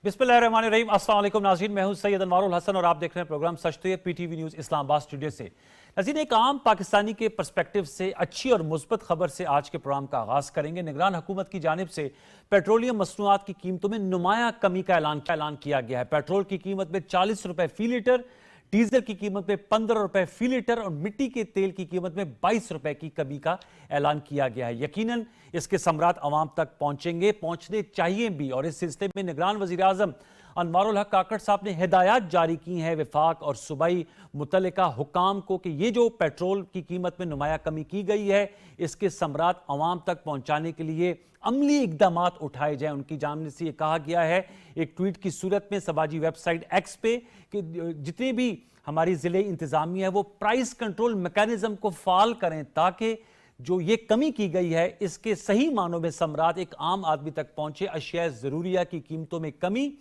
बिस्मिल्लाहिर्रहमानिर्रहीम। अस्सलाम वालेकुम नाज़रीन, मैं हूं सैयद अनवारुल हसन और आप देख रहे हैं प्रोग्राम सच तो ये पीटीवी न्यूज़ इस्लामाबाद स्टूडियो से। नाज़रीन, एक आम पाकिस्तानी के पर्सपेक्टिव से अच्छी और मुस्बत खबर से आज के प्रोग्राम का आगाज़ करेंगे। निगरान हुकूमत की जानिब से पेट्रोलियम मसनूआत की कीमतों में नुमाया कमी का ऐलान किया गया है। पेट्रोल की कीमत में 40 रुपए फी लीटर, डीजल की कीमत में 15 रुपए फी लीटर और मिट्टी के तेल की कीमत में 22 रुपए की कमी का ऐलान किया गया है। यकीनन इसके समरात अवाम तक पहुंचेंगे, पहुंचने चाहिए भी। और इस सिलसिले में निगरान वज़ीर आज़म अनवारुल हक काकड़ साहब ने हिदायत जारी की हैं वफाक और सूबाई मुतल्लिका हुकाम को कि ये जो पेट्रोल की कीमत में नुमाया कमी की गई है, इसके समरात अवाम तक पहुंचाने के लिए अमली इकदामात उठाए जाएं। उनकी जानिब से ये कहा गया है एक ट्वीट की सूरत में समाजी वेबसाइट एक्स पे कि जितनी भी हमारी ज़िले इंतज़ामिया है वो प्राइस कंट्रोल मैकेनिज्म को फाल करें ताकि जो ये कमी की गई है इसके सही मानों में समरात एक आम आदमी तक पहुंचे। अशिया ज़रूरिया की कीमतों में कमी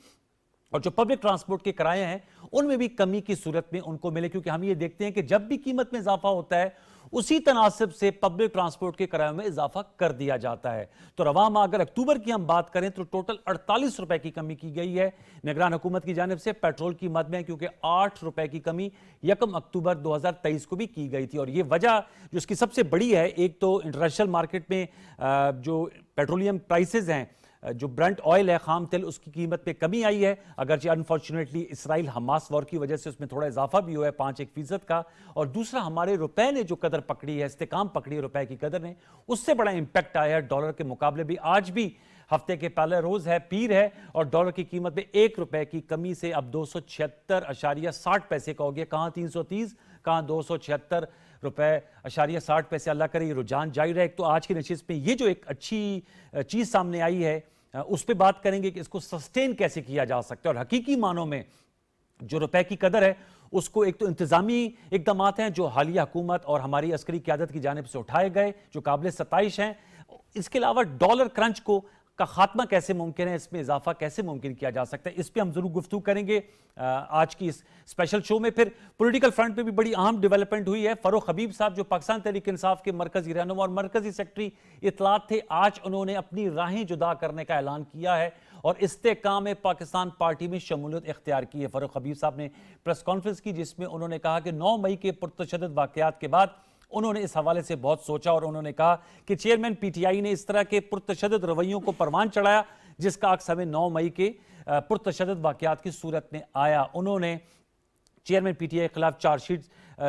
और जो पब्लिक ट्रांसपोर्ट के किराए हैं उनमें भी कमी की सूरत में उनको मिले, क्योंकि हम ये देखते हैं कि जब भी कीमत में इजाफा होता है उसी तनासिब से पब्लिक ट्रांसपोर्ट के किराए में इजाफा कर दिया जाता है। तो रवां माह अगर अक्टूबर की हम बात करें तो टोटल 48 रुपए की कमी की गई है निगरान हुकूमत की जानिब से पेट्रोल की मद में, क्योंकि 8 रुपए की कमी 1 अक्टूबर 2023 को भी की गई थी। और ये वजह जो इसकी सबसे बड़ी है, एक तो इंटरनेशनल मार्केट में जो पेट्रोलियम प्राइसेस हैं, जो ब्रेंट ऑयल है खाम तेल, उसकी कीमत पे कमी आई है। अगरचे अनफॉर्चुनेटली इसराइल हमास वॉर की वजह से उसमें थोड़ा इजाफा भी हुआ है 5-1% का। और दूसरा हमारे रुपए ने जो कदर पकड़ी है, इस्तेकाम पकड़ी है रुपए की कदर ने, उससे बड़ा इंपैक्ट आया है डॉलर के मुकाबले भी। आज भी हफ्ते के पहले रोज है, पीर है, और डॉलर की कीमत में 1 रुपए की कमी से अब 276.60 का हो गया। कहाँ 330, कहाँ 276 रुपए 60 अल्लाह करे ये रुझान जारी रहे। तो आज की नशिस्त में ये जो एक अच्छी चीज सामने आई है उस पर बात करेंगे कि इसको सस्टेन कैसे किया जा सकता है और हकीकी मानों में जो रुपए की कदर है उसको, एक तो इंतजामी इकदामात हैं जो हालिया हुकूमत और हमारी अस्करी क़यादत की जानिब से उठाए गए जो काबिल सताइश हैं। इसके अलावा डॉलर क्रंच का खात्मा कैसे मुमकिन है, इसमें इजाफा कैसे मुमकिन किया जा सकता है, इस पर हम जरूर गुफ्तगू करेंगे आज की इस स्पेशल शो में। फिर पॉलिटिकल फ्रंट पे भी बड़ी अहम डेवलपमेंट हुई है। फरूख हबीब साहब जो पाकिस्तान तहरीक इंसाफ के मरकजी रहनुमा और मरकजी सेक्रेटरी इत्तलात थे, आज उन्होंने अपनी राहें जुदा करने का ऐलान किया है और इस्तेकाम पाकिस्तान पार्टी में शमूलियत इख्तियार की है। फरूख हबीब साहब ने प्रेस कॉन्फ्रेंस की जिसमें उन्होंने कहा कि 9 मई के पुरतशद्दुद वाकयात के बाद उन्होंने इस हवाले से बहुत सोचा और उन्होंने कहा कि चेयरमैन पीटीआई ने इस तरह के पुरतशद्दुद रवैयों को परवान चढ़ाया जिसका अक्स हमें 9 मई के पुरतशद्दुद वाकयात की सूरत में आया। उन्होंने चेयरमैन पीटीआई के खिलाफ चार्जशीट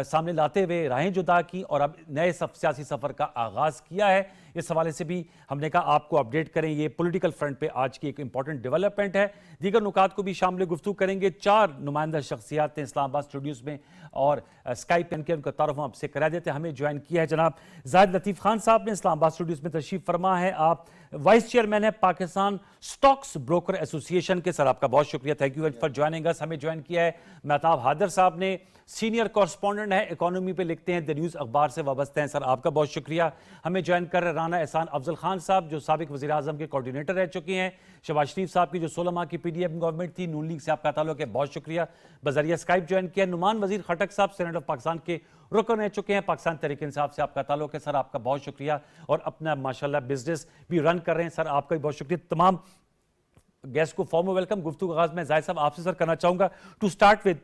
सामने लाते हुए राहें जुदा की और अब नए सियासी सफर का आगाज किया है। इस हवाले से भी हमने कहा आपको अपडेट करें। ये पॉलिटिकल फ्रंट पे आज की एक इंपॉर्टेंट डेवलपमेंट है। दीगर नुकात को भी शामिल गुफ्तगू करेंगे। 4 नुमाइंदा शख्सियात हैं इस्लामाबाद स्टूडियोज में और स्काइप के उनका तारुफ आपसे करा देते हैं। हमें ज्वाइन किया है जनाब जाहिद लतीफ़ खान साहब ने, इस्लामाबाद स्टूडियोज में तशरीफ फरमा है। आप वाइस चेयरमैन है पाकिस्तान स्टॉक्स ब्रोकर एसोसिएशन के। सर आपका बहुत शुक्रिया, thank you for joining us. हमें ज्वाइन किया है महताब हादर साहब ने, सीनियर कॉरेस्पॉन्डेंट है, इकोनॉमी पे लिखते हैं, द न्यूज़ अखबार से वाबस्ते हैं। सर आपका बहुत शुक्रिया। हमें ज्वाइन कर रहे राना एहसान अफजल खान साहब जो साबिक वज़ीर आज़म के कोऑर्डिनेटर रह चुके हैं। शहबाज शरीफ साहब की जो 16 माह की पीडीएफ गवर्नमेंट थी, नून लीग से आपका ताल्लुक है, बहुत शुक्रिया। बजरिया स्काइप ज्वाइन किया नुमान वजीर खटक साहब, सेनेट ऑफ पाकिस्तान के रुकन रह चुके हैं, पाकिस्तान तहरीक इंसाफ से आपका ताल्लुक है। सर आपका बहुत शुक्रिया और अपना माशाल्लाह बिजनेस भी रन कर रहे हैं। सर आपका भी बहुत शुक्रिया। तमाम गेस्ट को फॉर्मल वेलकम। गुफ्तगू आगाज में जाहिद साहब आपसे सर करना चाहूंगा। टू स्टार्ट विद,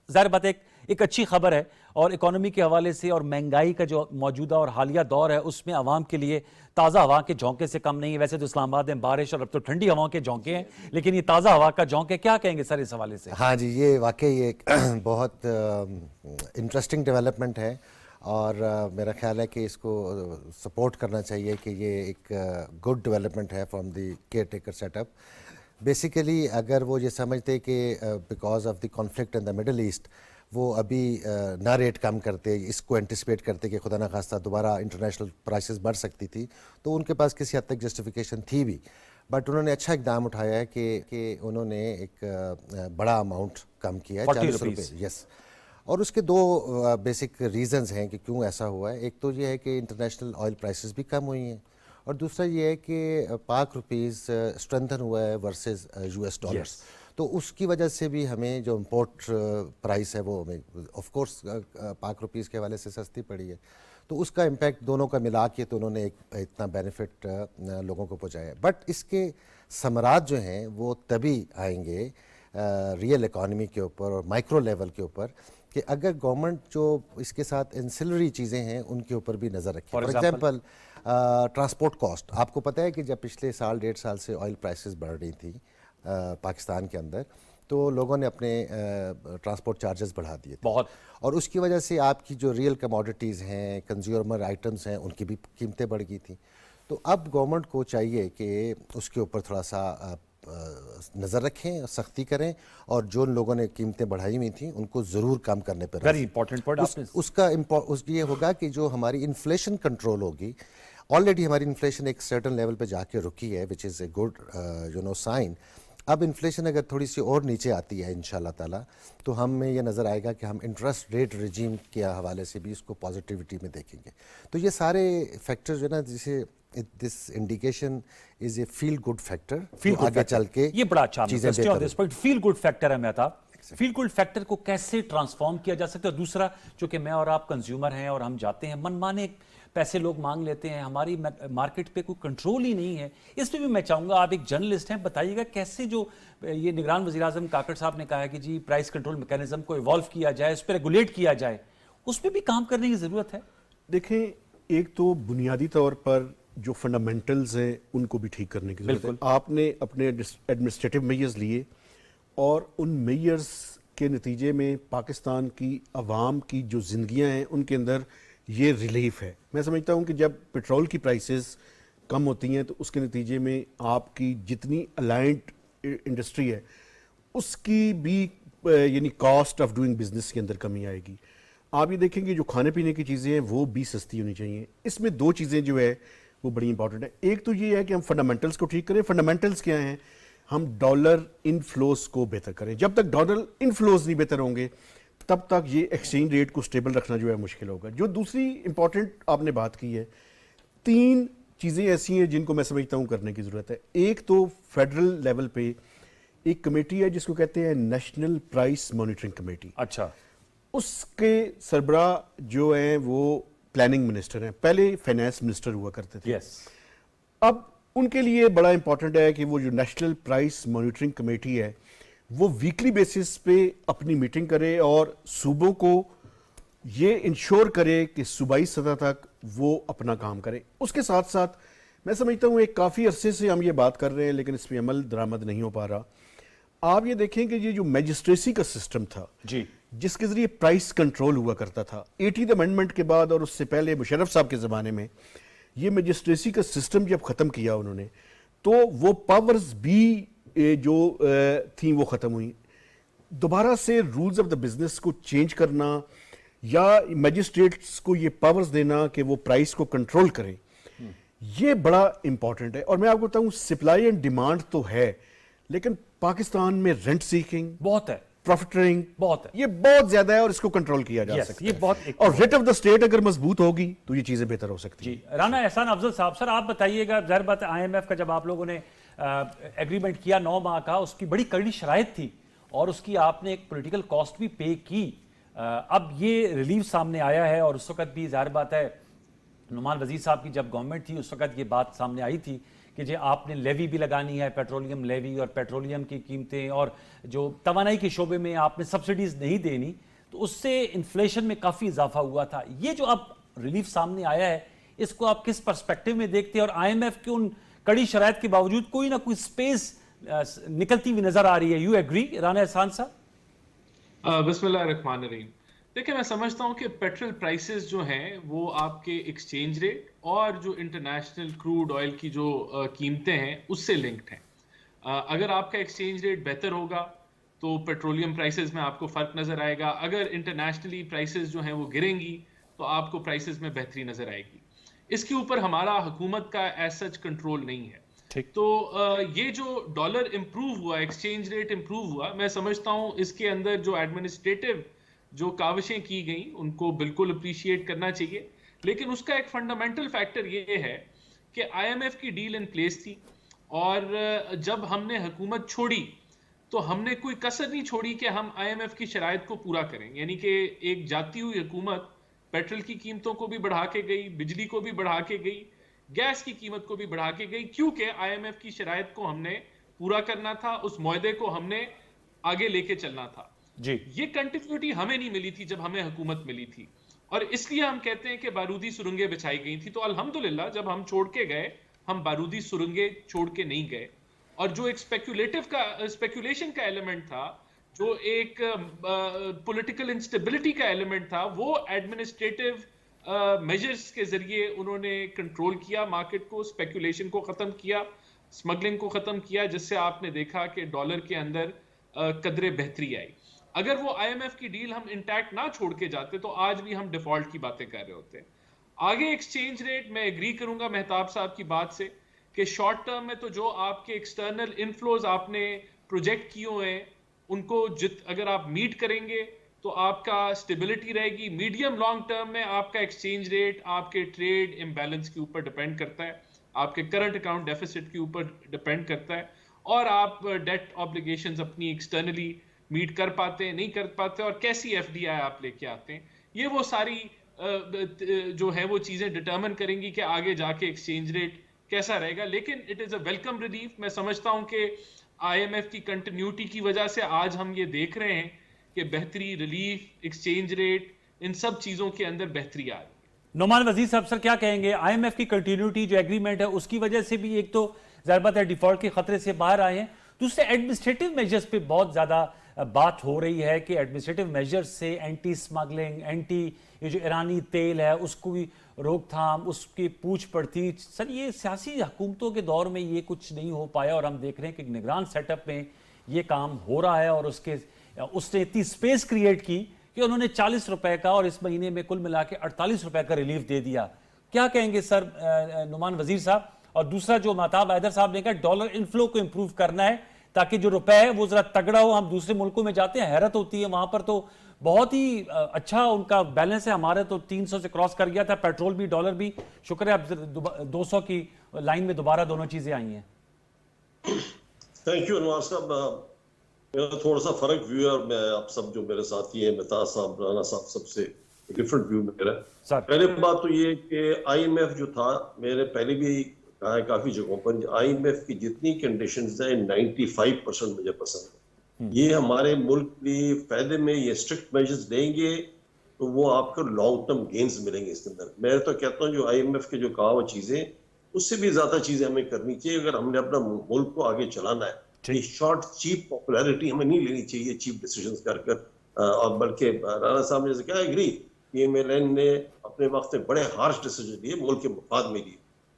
जाहिर बात एक अच्छी खबर है और इकोनॉमी के हवाले से और महंगाई का जो मौजूदा और हालिया दौर है उसमें आवाम के लिए ताज़ा हवा के झोंके से कम नहीं है। वैसे तो इस्लामाबाद में बारिश और अब तो ठंडी हवाओं के झोंके हैं, लेकिन ये ताज़ा हवा का झोंके, क्या कहेंगे सर इस हवाले से? हाँ जी, ये वाकई एक बहुत इंटरेस्टिंग डेवलपमेंट है और मेरा ख्याल है कि इसको सपोर्ट करना चाहिए कि ये एक गुड डेवलपमेंट है from the care taker setup. Basically अगर वो ये समझते कि because of the conflict in the middle east वो अभी ना रेट कम करते, इसको एंटिसिपेट करते कि खुदा ना खास्ता दोबारा इंटरनेशनल प्राइसेस बढ़ सकती थी, तो उनके पास किसी हद तक जस्टिफिकेशन थी भी। बट उन्होंने अच्छा इकदाम उठाया है कि उन्होंने एक बड़ा अमाउंट कम किया है, 40 रुपये। यस, और उसके 2 बेसिक रीज़न्स हैं कि क्यों ऐसा हुआ है। एक तो ये है कि इंटरनेशनल ऑयल प्राइसेस भी कम हुई हैं और दूसरा ये है कि पाक रुपीज़ स्ट्रेंथन हुआ है वर्सेस US डॉलर्स। तो उसकी वजह से भी हमें जो इम्पोर्ट प्राइस है वो हमें ऑफ कोर्स पाक रुपीज़ के हवाले से सस्ती पड़ी है। تو اس کا امپیکٹ دونوں کا ملا کے تو انہوں نے ایک اتنا بینیفٹ لوگوں کو پہنچایا ہے. بٹ اس کے ثمرات جو ہیں وہ تبھی آئیں گے ریئل اکانومی کے اوپر اور مائکرو لیول کے اوپر کہ اگر گورنمنٹ جو اس کے ساتھ انسلری چیزیں ہیں ان کے اوپر بھی نظر رکھے. For example transport cost. آپ کو پتہ ہے کہ جب پچھلے سال 1.5 سال سے آئل پرائسز بڑھ رہی تھی پاکستان کے اندر, تو لوگوں نے اپنے ٹرانسپورٹ چارجز بڑھا دیے تھے بہت, اور اس کی وجہ سے آپ کی جو ریئل کموڈیٹیز ہیں, کنزیومر آئٹمس ہیں, ان کی بھی قیمتیں بڑھ گئی تھیں. تو اب گورنمنٹ کو چاہیے کہ اس کے اوپر تھوڑا سا نظر رکھیں, سختی کریں, اور جو لوگوں نے قیمتیں بڑھائی ہوئی تھیں ان کو ضرور کم کرنے پر ویری امپورٹنٹ پوائنٹ. اس کا یہ ہوگا کہ جو ہماری انفلیشن کنٹرول ہوگی. آلریڈی ہماری انفلیشن ایک سرٹن لیول پہ جا کے رکی ہے, وچ از اے گڈ سائن. اب انفلیشن اگر تھوڑی سی اور نیچے آتی ہے انشاءاللہ تعالیٰ, تو ہمیں یہ نظر آئے گا کہ ہم انٹرسٹ ریٹ رجیم کے حوالے سے بھی اس کو پازیٹیوٹی میں دیکھیں گے. تو یہ سارے فیکٹر جو ہے نا, جسے دس انڈیکیشن از اے فیل گڈ فیکٹر, آگے چل کے یہ بڑا اچھا چیزیں بہتر. فیل گڈ فیکٹر ہے مہتاب. فیل گڈ فیکٹر کو کیسے ٹرانسفارم کیا جا سکتا ہے؟ دوسرا, چونکہ میں اور آپ کنزیومر ہیں اور ہم جاتے ہیں, من مانے پیسے لوگ مانگ لیتے ہیں, ہماری مارکیٹ پہ کوئی کنٹرول ہی نہیں ہے. اس پہ بھی میں چاہوں گا, آپ ایک جرنلسٹ ہیں, بتائیے گا کیسے جو یہ نگران وزیر اعظم کاکڑ صاحب نے کہا ہے کہ جی پرائس کنٹرول میکینزم کو ایوالو کیا جائے, اس پہ ریگولیٹ کیا جائے, اس پہ بھی کام کرنے کی ضرورت ہے. دیکھیں, ایک تو بنیادی طور پر جو فنڈامنٹلز ہیں ان کو بھی ٹھیک کرنے کی ضرورت ہے. آپ نے اپنے ایڈمنسٹریٹو میئرز لیے, اور ان میئرز کے نتیجے میں پاکستان کی عوام کی جو زندگیاں ہیں ان کے اندر یہ ریلیف ہے. میں سمجھتا ہوں کہ جب پیٹرول کی پرائسز کم ہوتی ہیں تو اس کے نتیجے میں آپ کی جتنی الائنڈ انڈسٹری ہے اس کی بھی یعنی کاسٹ آف ڈوئنگ بزنس کے اندر کمی آئے گی. آپ یہ دیکھیں گے جو کھانے پینے کی چیزیں ہیں وہ بھی سستی ہونی چاہیے. اس میں دو چیزیں جو ہے وہ بڑی امپورٹنٹ ہے. ایک تو یہ ہے کہ ہم فنڈامنٹلز کو ٹھیک کریں. فنڈامنٹلز کیا ہیں؟ ہم ڈالر انفلوز کو بہتر کریں. جب تک ڈالر انفلوز نہیں بہتر ہوں گے تب تک یہ ایکسچینج ریٹ کو سٹیبل رکھنا جو ہے مشکل ہوگا. جو دوسری امپورٹنٹ آپ نے بات کی ہے, 3 چیزیں ایسی ہیں جن کو میں سمجھتا ہوں کرنے کی ضرورت ہے. ایک تو فیڈرل لیول پہ ایک کمیٹی ہے جس کو کہتے ہیں نیشنل پرائس مانیٹرنگ کمیٹی. اچھا, اس کے سربراہ جو ہیں وہ پلاننگ منسٹر ہیں, پہلے فائنانس منسٹر ہوا کرتے تھے. اب ان کے لیے بڑا امپورٹنٹ ہے کہ وہ جو نیشنل پرائس مانیٹرنگ کمیٹی ہے وہ ویکلی بیسس پہ اپنی میٹنگ کرے اور صوبوں کو یہ انشور کرے کہ صوبائی سطح تک وہ اپنا کام کرے. اس کے ساتھ ساتھ میں سمجھتا ہوں ایک کافی عرصے سے ہم یہ بات کر رہے ہیں لیکن اس پہ عمل درآمد نہیں ہو پا رہا. آپ یہ دیکھیں کہ یہ جو میجسٹریسی کا سسٹم تھا جی, جس کے ذریعے پرائس کنٹرول ہوا کرتا تھا 80 امینڈمنٹ کے بعد اور اس سے پہلے مشرف صاحب کے زمانے میں, یہ میجسٹریسی کا سسٹم جب ختم کیا انہوں نے تو وہ پاورز بھی جو تھیں وہ ختم ہوئی. دوبارہ سے رولز آف دا بزنس کو چینج کرنا یا میجسٹریٹس کو یہ پاورز دینا کہ وہ پرائس کو کنٹرول کریں, یہ بڑا امپورٹنٹ ہے. اور میں آپ کو بتاؤں سپلائی اینڈ ڈیمانڈ تو ہے لیکن پاکستان میں رینٹ سیکنگ بہت ہے, پروفیٹرنگ بہت ہے, یہ بہت زیادہ ہے اور اس کو کنٹرول کیا جا سکتا ہے. یہ بہت, اور ریٹ آف دا اسٹیٹ اگر مضبوط ہوگی تو یہ چیزیں بہتر ہو سکتی ہیں. جی, رانا احسان افضل صاحب, سر آپ بتائیے گا, ظاہر بات ہے آئی ایم ایف کا جب آپ لوگوں نے ایگریمنٹ کیا 9 ماہ کا, اس کی بڑی کڑی شرائط تھی اور اس کی آپ نے ایک پولیٹیکل کاسٹ بھی پے کی. اب یہ ریلیف سامنے آیا ہے اور اس وقت بھی ظاہر بات ہے نعمان وزیر صاحب کی جب گورنمنٹ تھی اس وقت یہ بات سامنے آئی تھی کہ جی آپ نے لیوی بھی لگانی ہے, پیٹرولیم لیوی, اور پیٹرولیم کی قیمتیں اور جو توانائی کے شعبے میں آپ نے سبسڈیز نہیں دینی, تو اس سے انفلیشن میں کافی اضافہ ہوا تھا. یہ جو اب ریلیف سامنے آیا ہے اس کو آپ کس پرسپیکٹو میں دیکھتے ہیں, اور آئی ایم ایف کے ان کڑی شرائط کے باوجود کوئی نہ کوئی سپیس نکلتی ہوئی نظر آ رہی ہے؟ یو ایگری رانا احسان صاحب؟ بسم اللہ الرحمن الرحیم. دیکھیں, میں سمجھتا ہوں کہ پیٹرول پرائسز جو ہیں وہ آپ کے ایکسچینج ریٹ اور جو انٹرنیشنل کروڈ آئل کی جو قیمتیں ہیں اس سے لنکڈ ہیں. اگر آپ کا ایکسچینج ریٹ بہتر ہوگا تو پیٹرولیم پرائسز میں آپ کو فرق نظر آئے گا. اگر انٹرنیشنلی پرائسز جو ہیں وہ گریں گی تو آپ کو پرائسز میں بہتری نظر آئے گی. اس کے اوپر ہمارا حکومت کا ایز سچ کنٹرول نہیں ہے. تو یہ جو ڈالر امپروو ہوا, ایکسچینج ریٹ امپروو ہوا, میں سمجھتا ہوں اس کے اندر جو ایڈمنسٹریٹو جو کاوشیں کی گئیں ان کو بالکل اپریشیٹ کرنا چاہیے. لیکن اس کا ایک فنڈامنٹل فیکٹر یہ ہے کہ آئی ایم ایف کی ڈیل ان پلیس تھی اور جب ہم نے حکومت چھوڑی تو ہم نے کوئی کسر نہیں چھوڑی کہ ہم آئی ایم ایف کی شرائط کو پورا کریں. یعنی کہ ایک جاتی ہوئی حکومت पेट्रोल की कीमतों को भी बढ़ा के गई, बिजली को भी बढ़ा के गई, गैस की कीमत को भी बढ़ा के गई, क्योंकि आईएमएफ की शराइत को हमने पूरा करना था, उस मुआहदे को हमने आगे लेके चलना था जी। ये कंटिन्यूटी हमें नहीं मिली थी जब हमें हुकूमत मिली थी, और इसलिए हम कहते हैं कि बारूदी सुरंगें बिछाई गई थी। तो अल्हम्दुलिल्लाह जब हम छोड़ के गए, हम बारूदी सुरंगें छोड़ के नहीं गए, और जो एक स्पेकुलेशन का एलिमेंट था, जो एक पॉलिटिकल इंस्टेबिलिटी का एलिमेंट था, वो एडमिनिस्ट्रेटिव मेजर्स के जरिए उन्होंने कंट्रोल किया मार्केट को, स्पेकुलेशन को खत्म किया, स्मगलिंग को खत्म किया, जिससे आपने देखा कि डॉलर के अंदर कदरे बेहतरी आई। अगर वो आईएमएफ की डील हम इंटैक्ट ना छोड़ के जाते तो आज भी हम डिफॉल्ट की बातें कर रहे होते। आगे एक्सचेंज रेट, मैं एग्री करूंगा मेहताब साहब की बात से कि शॉर्ट टर्म में तो जो आपके एक्सटर्नल इनफ्लोज आपने प्रोजेक्ट किए हुए हैं उनको अगर आप मीट करेंगे तो आपका स्टेबिलिटी रहेगी। मीडियम लॉन्ग टर्म में आपका एक्सचेंज रेट आपके ट्रेड इम्बैलेंस के ऊपर डिपेंड करता है, आपके करंट अकाउंट डेफिसिट के ऊपर डिपेंड करता है, और आप डेट ऑब्लिगेशंस अपनी एक्सटर्नली मीट कर पाते हैं नहीं कर पाते, और कैसी एफडीआई आप लेके आते हैं। ये वो सारी जो है वो चीजें डिटरमिन करेंगी कि आगे जाके एक्सचेंज रेट कैसा रहेगा। लेकिन it is a welcome relief. मैं समझता हूं कि आईएमएफ की कंटिन्यूटी की वजह से आज हम ये देख रहे हैं कि बेहतरी, रिलीफ, एक्सचेंज रेट, इन सब चीजों के अंदर बेहतरी आ रही है। नोमान वजीर साहब सर क्या कहेंगे, आईएमएफ की कंटिन्यूटी जो एग्रीमेंट है उसकी वजह से भी एक तो ज़ाहिर बात है डिफॉल्ट के खतरे से बाहर आए हैं, दूसरे एडमिनिस्ट्रेटिव मेजर्स पे बहुत ज़्यादा बात हो रही है कि एडमिनिस्ट्रेटिव मेजर्स से एंटी स्मगलिंग, एंटी ये जो ईरानी तेल है उसको भी रोकथाम, उसकी पूछ पड़ती। सर ये सियासी हुकूमतों के दौर में ये कुछ नहीं हो पाया, और हम देख रहे हैं कि निगरान सेटअप में ये काम हो रहा है, और उसने इतनी स्पेस क्रिएट की कि उन्होंने 40 रुपए का और इस महीने में कुल मिला के 48 रुपए का रिलीफ दे दिया। क्या कहेंगे सर नुमान वजीर साहब? और दूसरा जो महताब हैदर साहब ने कहा डॉलर इनफ्लो को इंप्रूव करना है ताकि जो रुपए है वो जरा तगड़ा हो। हम दूसरे मुल्कों में जाते हैं, हैरत होती है, वहां पर तो बहुत ही अच्छा उनका बैलेंस है, हमारे तो 300 से क्रॉस कर गया था, पेट्रोल भी डॉलर भी। शुक्र है अब 200 की लाइन में दोबारा दोनों चीजें आई हैं। थैंक यू अनवर साहब। मेरा थोड़ा सा फर्क व्यू है, और मैं आप सब जो मेरे साथी हैं, मेहताब साहब, राना साहब, सबसे डिफरेंट व्यू मेरा। पहले बात तो ये कि आईएमएफ जो था, मैंने पहले भी कहा है काफी जगहों पर, आईएमएफ की जितनी कंडीशंस हैं 95% मुझे पसंद है। ये हमारे मुल्क के फायदे में, ये स्ट्रिक्ट मेजर्स लेंगे तो वो आपको लॉन्ग टर्म गेन्स मिलेंगे इसके अंदर। मैं तो कहता हूँ जो आईएमएफ के जो कहा वो चीजें, उससे भी ज्यादा चीजें हमें करनी चाहिए अगर हमने अपना मुल्क को आगे चलाना है। ये शॉर्ट चीप पॉपुलैरिटी हमें नहीं लेनी चाहिए चीप डिसीजंस कर और बल्कि राना साहब ने कहा एग्री, पीएमएलएन ने अपने वक्त में बड़े हार्श डिसीजन लिए मुल्क के मफाद में लिए,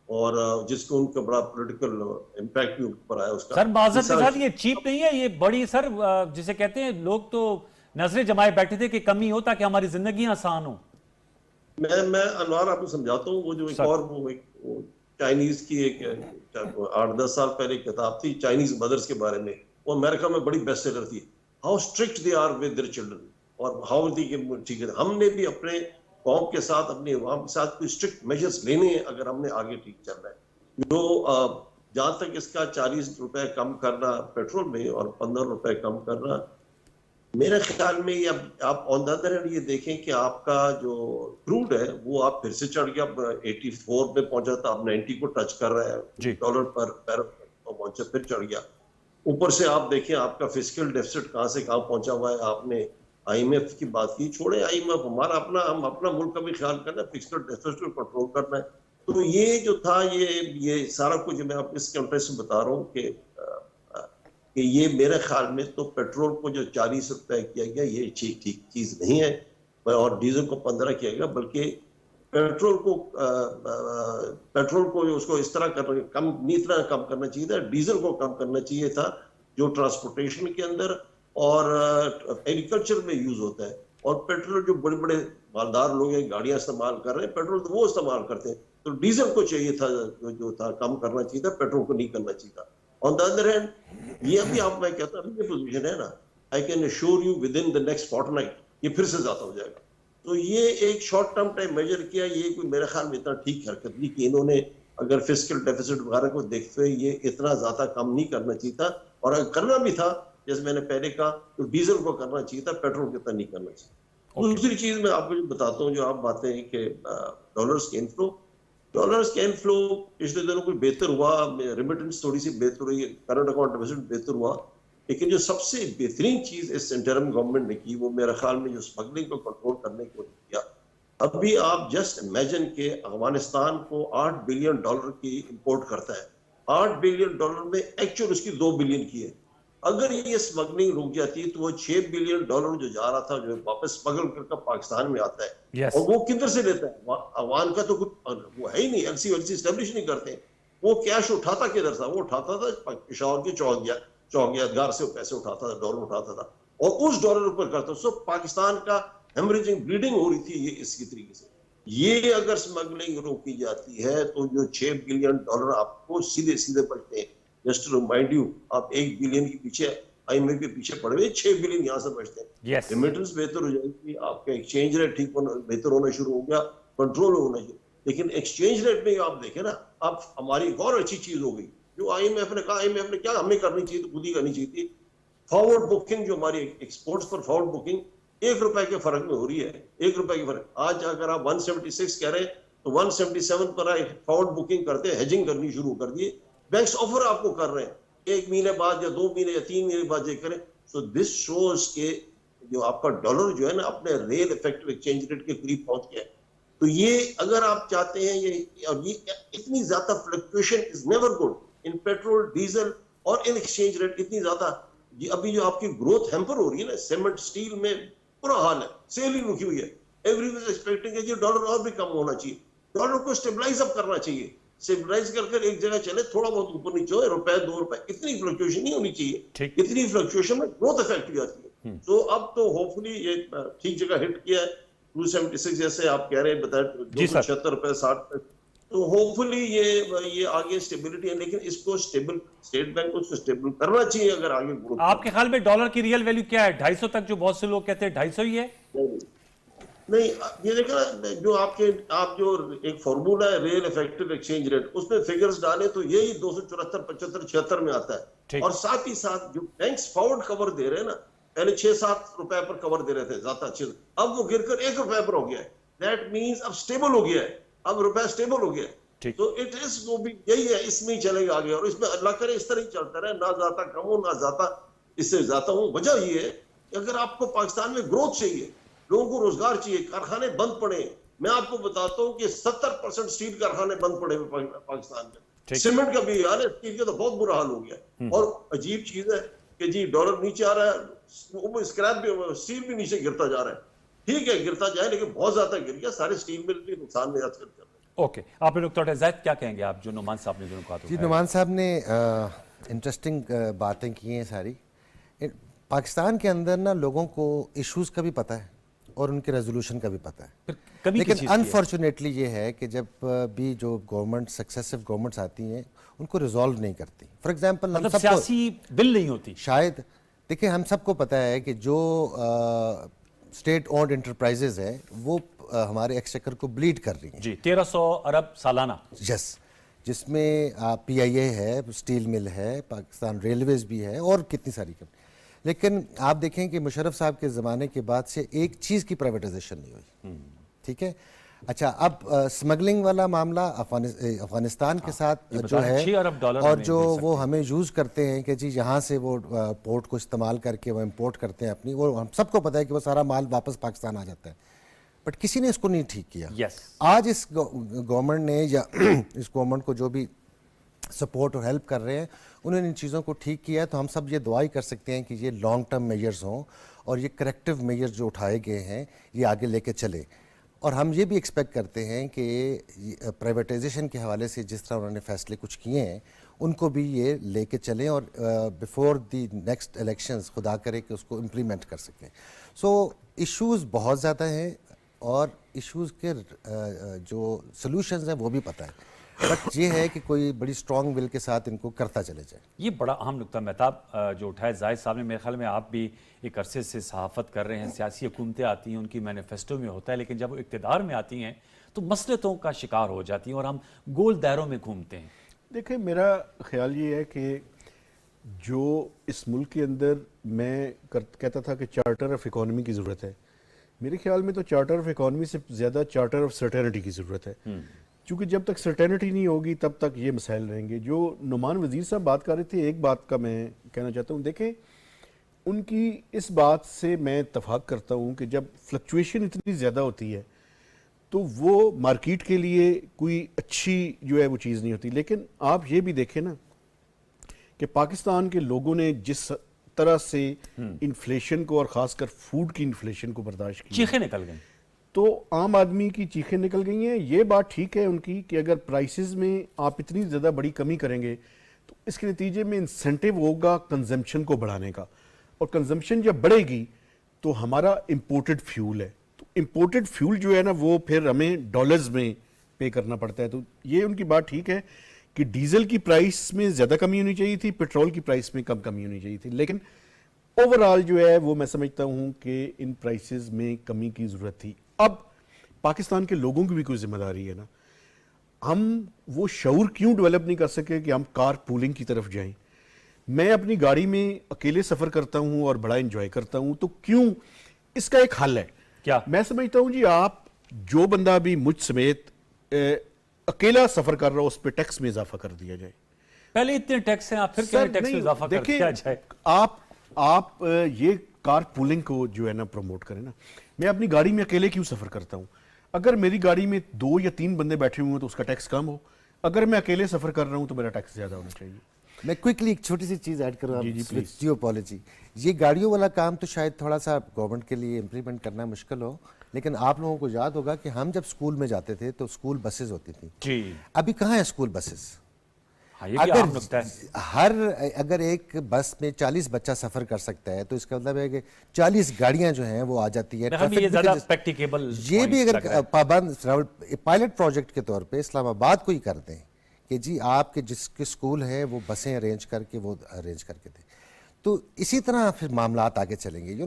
और जिसको उनका बड़ा पॉलिटिकल इम्पैक्ट भी ऊपर आया उसका। सर माजरत के साथ ये चीप नहीं है, ये बड़ी सर जिसे कहते हैं, लोग तो नजरें जमाए बैठे थे कि कमी हो ताकि हमारी जिंदगी आसान हो। मैं अनवार आपको समझाता हूँ। वो जो एक और वो चाइनीज की एक 8-10 साल पहले किताब थी चाइनीज मदर्स के बारे में, वो अमेरिका में बड़ी बेस्ट सेलर थी। How strict they are with their children, और हाउ दी ठीक है। हमने भी अपने कौम के साथ, अपने अवाम के साथ कोई स्ट्रिक्ट मेजर्स लेने हैं अगर हमने आगे ठीक चलना है। जो जहाँ तक इसका 40 रुपए कम करना पेट्रोल में और 15 रुपए कम करना, मेरे ख्याल में ये आप ऑन द अदर हैंड ये देखें कि आपका जो क्रूड है वो आप फिर से चढ़ गया, 84 पे पहुंचा था, अब 90 को टच कर रहा है डॉलर पर बैरल पहुंचा, फिर चढ़ गया। ऊपर से आप देखें आपका फिस्कल डेफिसिट कहाँ से कहाँ पहुंचा हुआ है। आपने आईएमएफ की बात की, छोड़े आईएमएफ, हमारा अपना, हम अपना मुल्क का भी ख्याल करना है, फिस्कल डेफिसिट को कंट्रोल करना है। तो ये जो था ये सारा कुछ मैं आप इस कंटेक्स्ट में बता रहा हूँ कि ये मेरे ख्याल में तो पेट्रोल को जो 40 रुपए किया गया ये ठीक चीज नहीं है, और डीजल को 15 किया गया, बल्कि पेट्रोल को उसको इस तरह इतना कम करना चाहिए था, डीजल को कम करना चाहिए था जो ट्रांसपोर्टेशन के अंदर और एग्रीकल्चर में यूज होता है। और पेट्रोल जो बड़े बड़े मालदार लोग हैं, गाड़ियां इस्तेमाल कर रहे हैं, पेट्रोल तो वो इस्तेमाल करते हैं, तो डीजल को चाहिए था जो था कम करना चाहिए था, पेट्रोल को नहीं करना चाहिए था। ऑन द अदर हैंड ये अभी आप, मैं कहता हूँ ये पोजीशन है ना, I can assure you within the next fortnight ये फिर से ज्यादा हो जाएगा। तो ये एक शॉर्ट टर्म टाइम मेजर किया, ये कोई मेरे ख्याल में इतना ठीक हरकत नहीं कि इन्होंने अगर फिस्कल डेफिसिट वगैरह को देखते हुए ये इतना ज्यादा कम नहीं करना चाहिए था, और अगर करना भी था जैसे मैंने पहले कहा तो डीजल को करना चाहिए था, पेट्रोल को इतना नहीं करना चाहिए। दूसरी चीज मैं आपको जो बताता हूँ, जो आप बातें हैं कि डॉलर्स के इनफ्लो पिछले दिनों कोई बेहतर हुआ, रेमिटेंस थोड़ी सी बेहतर हुई, करंट अकाउंट डिपॉजिट बेहतर हुआ, लेकिन जो सबसे बेहतरीन चीज इस इंटरिम गवर्नमेंट ने की वो मेरे ख्याल में जो स्मगलिंग को कंट्रोल करने को किया। अभी आप जस्ट इमेजिन के अफगानिस्तान को $8 बिलियन की इंपोर्ट करता है, $8 बिलियन में एक्चुअल उसकी 2 बिलियन की है। अगर ये स्मगलिंग रुक जाती है तो वो $6 बिलियन जो जा रहा था, जो वापस स्मगल करके पाकिस्तान में आता है, Yes. और वो किधर से लेता है? अफगान का तो कुछ वो है ही नहीं, एलसी एस्टेब्लिश नहीं करते। वो कैश उठाता किधर था? वो उठाता था पेशावर के चौकियादार से, वो पैसे उठाता था, डॉलर उठाता था, और उस डॉलर ऊपर करता। सो पाकिस्तान का हेमरेजिंग, ब्लीडिंग हो रही थी ये इसकी तरीके से। ये अगर स्मगलिंग रोकी जाती है तो जो $6 बिलियन आपको सीधे सीधे बचते हैं। जस्ट टू रिमाइंड यू, आप 1 बिलियन के पीछे, IMF के पीछे पड़े हुए, 6 बिलियन यहाँ से बचते हैं। Yes. रेमिटेंस बेहतर हो जाएगी, आपका एक्सचेंज रेट ठीक होना, बेहतर होना शुरू हो गया, कंट्रोल होना चाहिए। लेकिन एक्सचेंज रेट में आप देखें ना, आप हमारी एक और अच्छी चीज हो गई जो IMF ने कहा, IMF ने क्या हमें करनी चाहिए तो खुद ही करनी चाहिए थी। फॉरवर्ड बुकिंग, जो हमारी एक्सपोर्ट्स पर फॉरवर्ड बुकिंग ₹1 के फर्क में हो रही है, ₹1 के फर्क। आज अगर आप 176 कह रहे हैं तो 177 पर फॉरवर्ड बुकिंग करते, हेजिंग करनी शुरू कर दिए। बैंक्स ऑफर आपको कर रहे हैं 1 महीने बाद या 2 महीने या 3 महीने बाद ये करें। सो दिस शोज के जो आपका डॉलर जो है ना अपने रियल इफेक्टिव एक्सचेंज रेट के करीब पहुंच गया है। तो ये अगर आप चाहते हैं ये इतनी ज्यादा fluctuation is never good in petrol, diesel और इन एक्सचेंज रेट इतनी ज्यादा। अभी जो आपकी ग्रोथ हैम्पर हो रही है ना, सीमेंट स्टील में बुरा हाल है, सेल ही रुकी हुई है। एवरीवन इज एक्सपेक्टिंग है कि डॉलर और भी कम होना चाहिए, डॉलर को स्टेबलाइज अप करना चाहिए, स्टेबलाइज कर एक जगह चले, थोड़ा बहुत ऊपर नीचे हो, ₹2, इतनी फ्लक्चुएशन नहीं होनी चाहिए। इतनी फ्लक्चुएशन में ग्रोथ इफेक्ट हो जाती है। तो अब तो होपफुली ये ठीक जगह हिट किया है। 276 जैसे आप कह रहे हैं, बताए ₹276.60, तो होपफुली ये आगे स्टेबिलिटी है। लेकिन इसको स्टेबल, स्टेट बैंक को स्टेबल करना चाहिए अगर आगे ग्रोथ। आपके ख्याल में डॉलर की रियल वैल्यू क्या है? 250 तक जो बहुत से लोग कहते हैं 250 ही है? नहीं, ये देखा जो आप जो एक फॉर्मूला है रियल इफेक्टिव एक्सचेंज रेट, उसमें फिगर्स डाले तो यही 274, 75, 76 में आता है। और साथ ही साथ जो बैंक्स फॉरवर्ड कवर दे रहे हैं ना, पहले ₹6-7 पर कवर दे रहे थे ज्यादा अच्छे, अब वो गिरकर ₹1 पर हो गया है। दैट मींस अब स्टेबल हो गया है, अब रुपया स्टेबल हो गया है। तो इट इज वो भी यही है, इसमें ही चलेगा आगे, और इसमें अल्लाह करे इस तरह ही चलता रहे, ना ज्यादा कम हो ना ज्यादा इससे ज्यादा हो। वजह ये है कि अगर आपको पाकिस्तान में ग्रोथ चाहिए, लोगों को रोजगार चाहिए, कारखाने बंद पड़े। मैं आपको बताता हूँ कि 70% स्टील कारखाने बंद पड़े हुए पाकिस्तान में। सीमेंट का भी हाल है, स्टील का तो बहुत बुरा हाल हो गया। और अजीब चीज है कि जी डॉलर नीचे आ रहा है, स्क्रैप भी, स्टील भी नीचे गिरता जा रहा है। ठीक है गिरता जाए, लेकिन बहुत ज्यादा गिर गया, सारे स्टील मिल भी नुकसान में आजकल कर रहे हैं। ओके, आपने डॉक्टर ज़ैद क्या कहेंगे आप जो नुमान साहब ने जो कहा? जी, नुमान साहब ने इंटरेस्टिंग बातें की हैं सारी। पाकिस्तान के अंदर ना लोगों को इश्यूज का भी पता है और उनके रेजोल्यूशन का भी पता है, लेकिन अनफॉर्चुनेटली ये है कि जब भी जो गवर्नमेंट, सक्सेसिव गवर्नमेंट्स आती हैं, उनको रिजॉल्व नहीं करती। फॉर एग्जांपल मतलब सियासी बिल नहीं होती शायद। देखिए, हम सबको पता है कि जो स्टेट ओन्ड एंटरप्राइजेज है वो हमारे एक्सचेकर को ब्लीड कर रही हैं। जी, 1300 अरब सालाना। यस, जिसमें PIA है, स्टील मिल है, पाकिस्तान रेलवेज भी है और कितनी सारी कंपनी। लेकिन आप देखें कि मुशर्रफ साहब के ज़माने के बाद से एक चीज़ की प्राइवेटाइजेशन नहीं हुई। ठीक है, अच्छा, अब स्मगलिंग वाला मामला अफगानिस्तान के साथ जो है, और जो वो हमें यूज़ करते हैं कि जी यहाँ से वो पोर्ट को इस्तेमाल करके वो इम्पोर्ट करते हैं अपनी, वो हम सबको पता है कि वो सारा माल वापस पाकिस्तान आ जाता है, बट किसी ने इसको नहीं ठीक किया। आज इस गवर्नमेंट ने या इस गवर्नमेंट को जो भी सपोर्ट और हेल्प कर रहे हैं, उन्होंने इन चीज़ों को ठीक किया है। तो हम सब ये दुआ ही कर सकते हैं कि ये लॉन्ग टर्म मेजर्स हों और ये करेक्टिव मेजर्स जो उठाए गए हैं ये आगे लेके चले। और हम ये भी एक्सपेक्ट करते हैं कि प्राइवेटाइजेशन के हवाले से जिस तरह उन्होंने फैसले कुछ किए हैं, उनको भी ये लेके चलें और बिफोर दी नेक्स्ट इलेक्शंस खुदा करे कि उसको इम्प्लीमेंट कर सकें। सो इश्यूज़ बहुत ज़्यादा हैं और इश्यूज़ के जो सॉल्यूशंस हैं वो भी पता है, बट ये है कि कोई बड़ी स्ट्रॉन्ग विल के साथ इनको करता चले जाए। ये बड़ा अहम नुक्ता मेहताब जो उठाया जाहिद साहब ने, मेरे ख्याल में आप भी एक अरसे से सहाफ़त कर रहे हैं। सियासी हुकूमतें आती हैं, उनकी मैनिफेस्टो में होता है, लेकिन जब वो इक़्तिदार में आती हैं तो मसलतों का शिकार हो जाती हैं और हम गोल दायरों में घूमते हैं। देखिए, मेरा ख्याल ये है कि जो इस मुल्क के अंदर मैं कहता था कि चार्टर ऑफ इकोनॉमी की ज़रूरत है, میرے خیال میں تو چارٹر آف اکانومی سے زیادہ چارٹر آف سرٹینٹی کی ضرورت ہے، کیونکہ جب تک سرٹینٹی نہیں ہوگی تب تک یہ مسائل رہیں گے. جو نعمان وزیر صاحب بات کر رہے تھے، ایک بات کا میں کہنا چاہتا ہوں، دیکھیں ان کی اس بات سے میں اتفاق کرتا ہوں کہ جب فلکچویشن اتنی زیادہ ہوتی ہے تو وہ مارکیٹ کے لیے کوئی اچھی جو ہے وہ چیز نہیں ہوتی. لیکن آپ یہ بھی دیکھیں نا کہ پاکستان کے لوگوں نے جس طرح سے انفلیشن کو اور خاص کر فوڈ کی انفلیشن کو برداشت کیا، چیخیں نکل گئیں. تو عام آدمی کی چیخیں نکل گئی ہیں. یہ بات ٹھیک ہے ان کی کہ اگر پرائسز میں آپ اتنی زیادہ بڑی کمی کریں گے تو اس کے نتیجے میں انسینٹیو ہوگا کنزمپشن کو بڑھانے کا، اور کنزمپشن جب بڑھے گی تو ہمارا امپورٹڈ فیول ہے، تو امپورٹڈ فیول جو ہے نا وہ پھر ہمیں ڈالرز میں پے کرنا پڑتا ہے. تو یہ ان کی بات ٹھیک ہے کہ ڈیزل کی پرائس میں زیادہ کمی ہونی چاہیے تھی، پیٹرول کی پرائس میں کم کمی ہونی چاہیے تھی، لیکن اوورآل جو ہے وہ میں سمجھتا ہوں کہ ان پرائسز میں کمی کی ضرورت تھی. اب پاکستان کے لوگوں کی بھی کوئی ذمہ داری ہے نا، ہم وہ شعور کیوں ڈیولپ نہیں کر سکے کہ ہم کار پولنگ کی طرف جائیں. میں اپنی گاڑی میں اکیلے سفر کرتا ہوں اور بڑا انجوائے کرتا ہوں، تو کیوں اس کا ایک حل ہے. کیا؟ میں سمجھتا ہوں جی آپ جو بندہ بھی مجھ سمیت اکیلا سفر کر رہا ہو اس پہ ٹیکس میں اضافہ کر دیا جائے. پہلے اتنے ٹیکس ہیں، آپ پھر کیا ٹیکس میں اضافہ کر دیا جائے؟ آپ یہ کار پولنگ کو جو ہے نا پروموٹ کریں نا. میں اپنی گاڑی میں اکیلے کیوں سفر کرتا ہوں؟ اگر میری گاڑی میں 2 یا 3 بندے بیٹھے ہوئے ہیں تو اس کا ٹیکس کم ہو. اگر میں اکیلے سفر کر رہا ہوں تو میرا ٹیکس زیادہ ہونا چاہیے. میں کوئکلی ایک چھوٹی سی چیز ایڈ کروں، جی پلیز. جیو پالیسی، یہ گاڑیوں والا کام تو شاید تھوڑا سا گورنمنٹ کے لیے امپلیمنٹ کرنا مشکل ہو، لیکن آپ لوگوں کو یاد ہوگا کہ ہم جب اسکول میں جاتے تھے تو اسکول بسز ہوتی تھیں. جی ابھی کہاں ہیں اسکول بسز؟ اگر ایک بس میں 40 بچہ سفر کر سکتا ہے تو اس کا مطلب ہے کہ 40 گاڑیاں جو ہیں وہ آ جاتی ہے. یہ بھی اگر پابند پائلٹ پروجیکٹ کے طور پہ اسلام آباد کو ہی کر دیں کہ جی آپ کے جس کے اسکول ہے وہ بسیں ارینج کر کے وہ ارینج کر کے دیں، تو اسی طرح پھر معاملات آگے چلیں گے.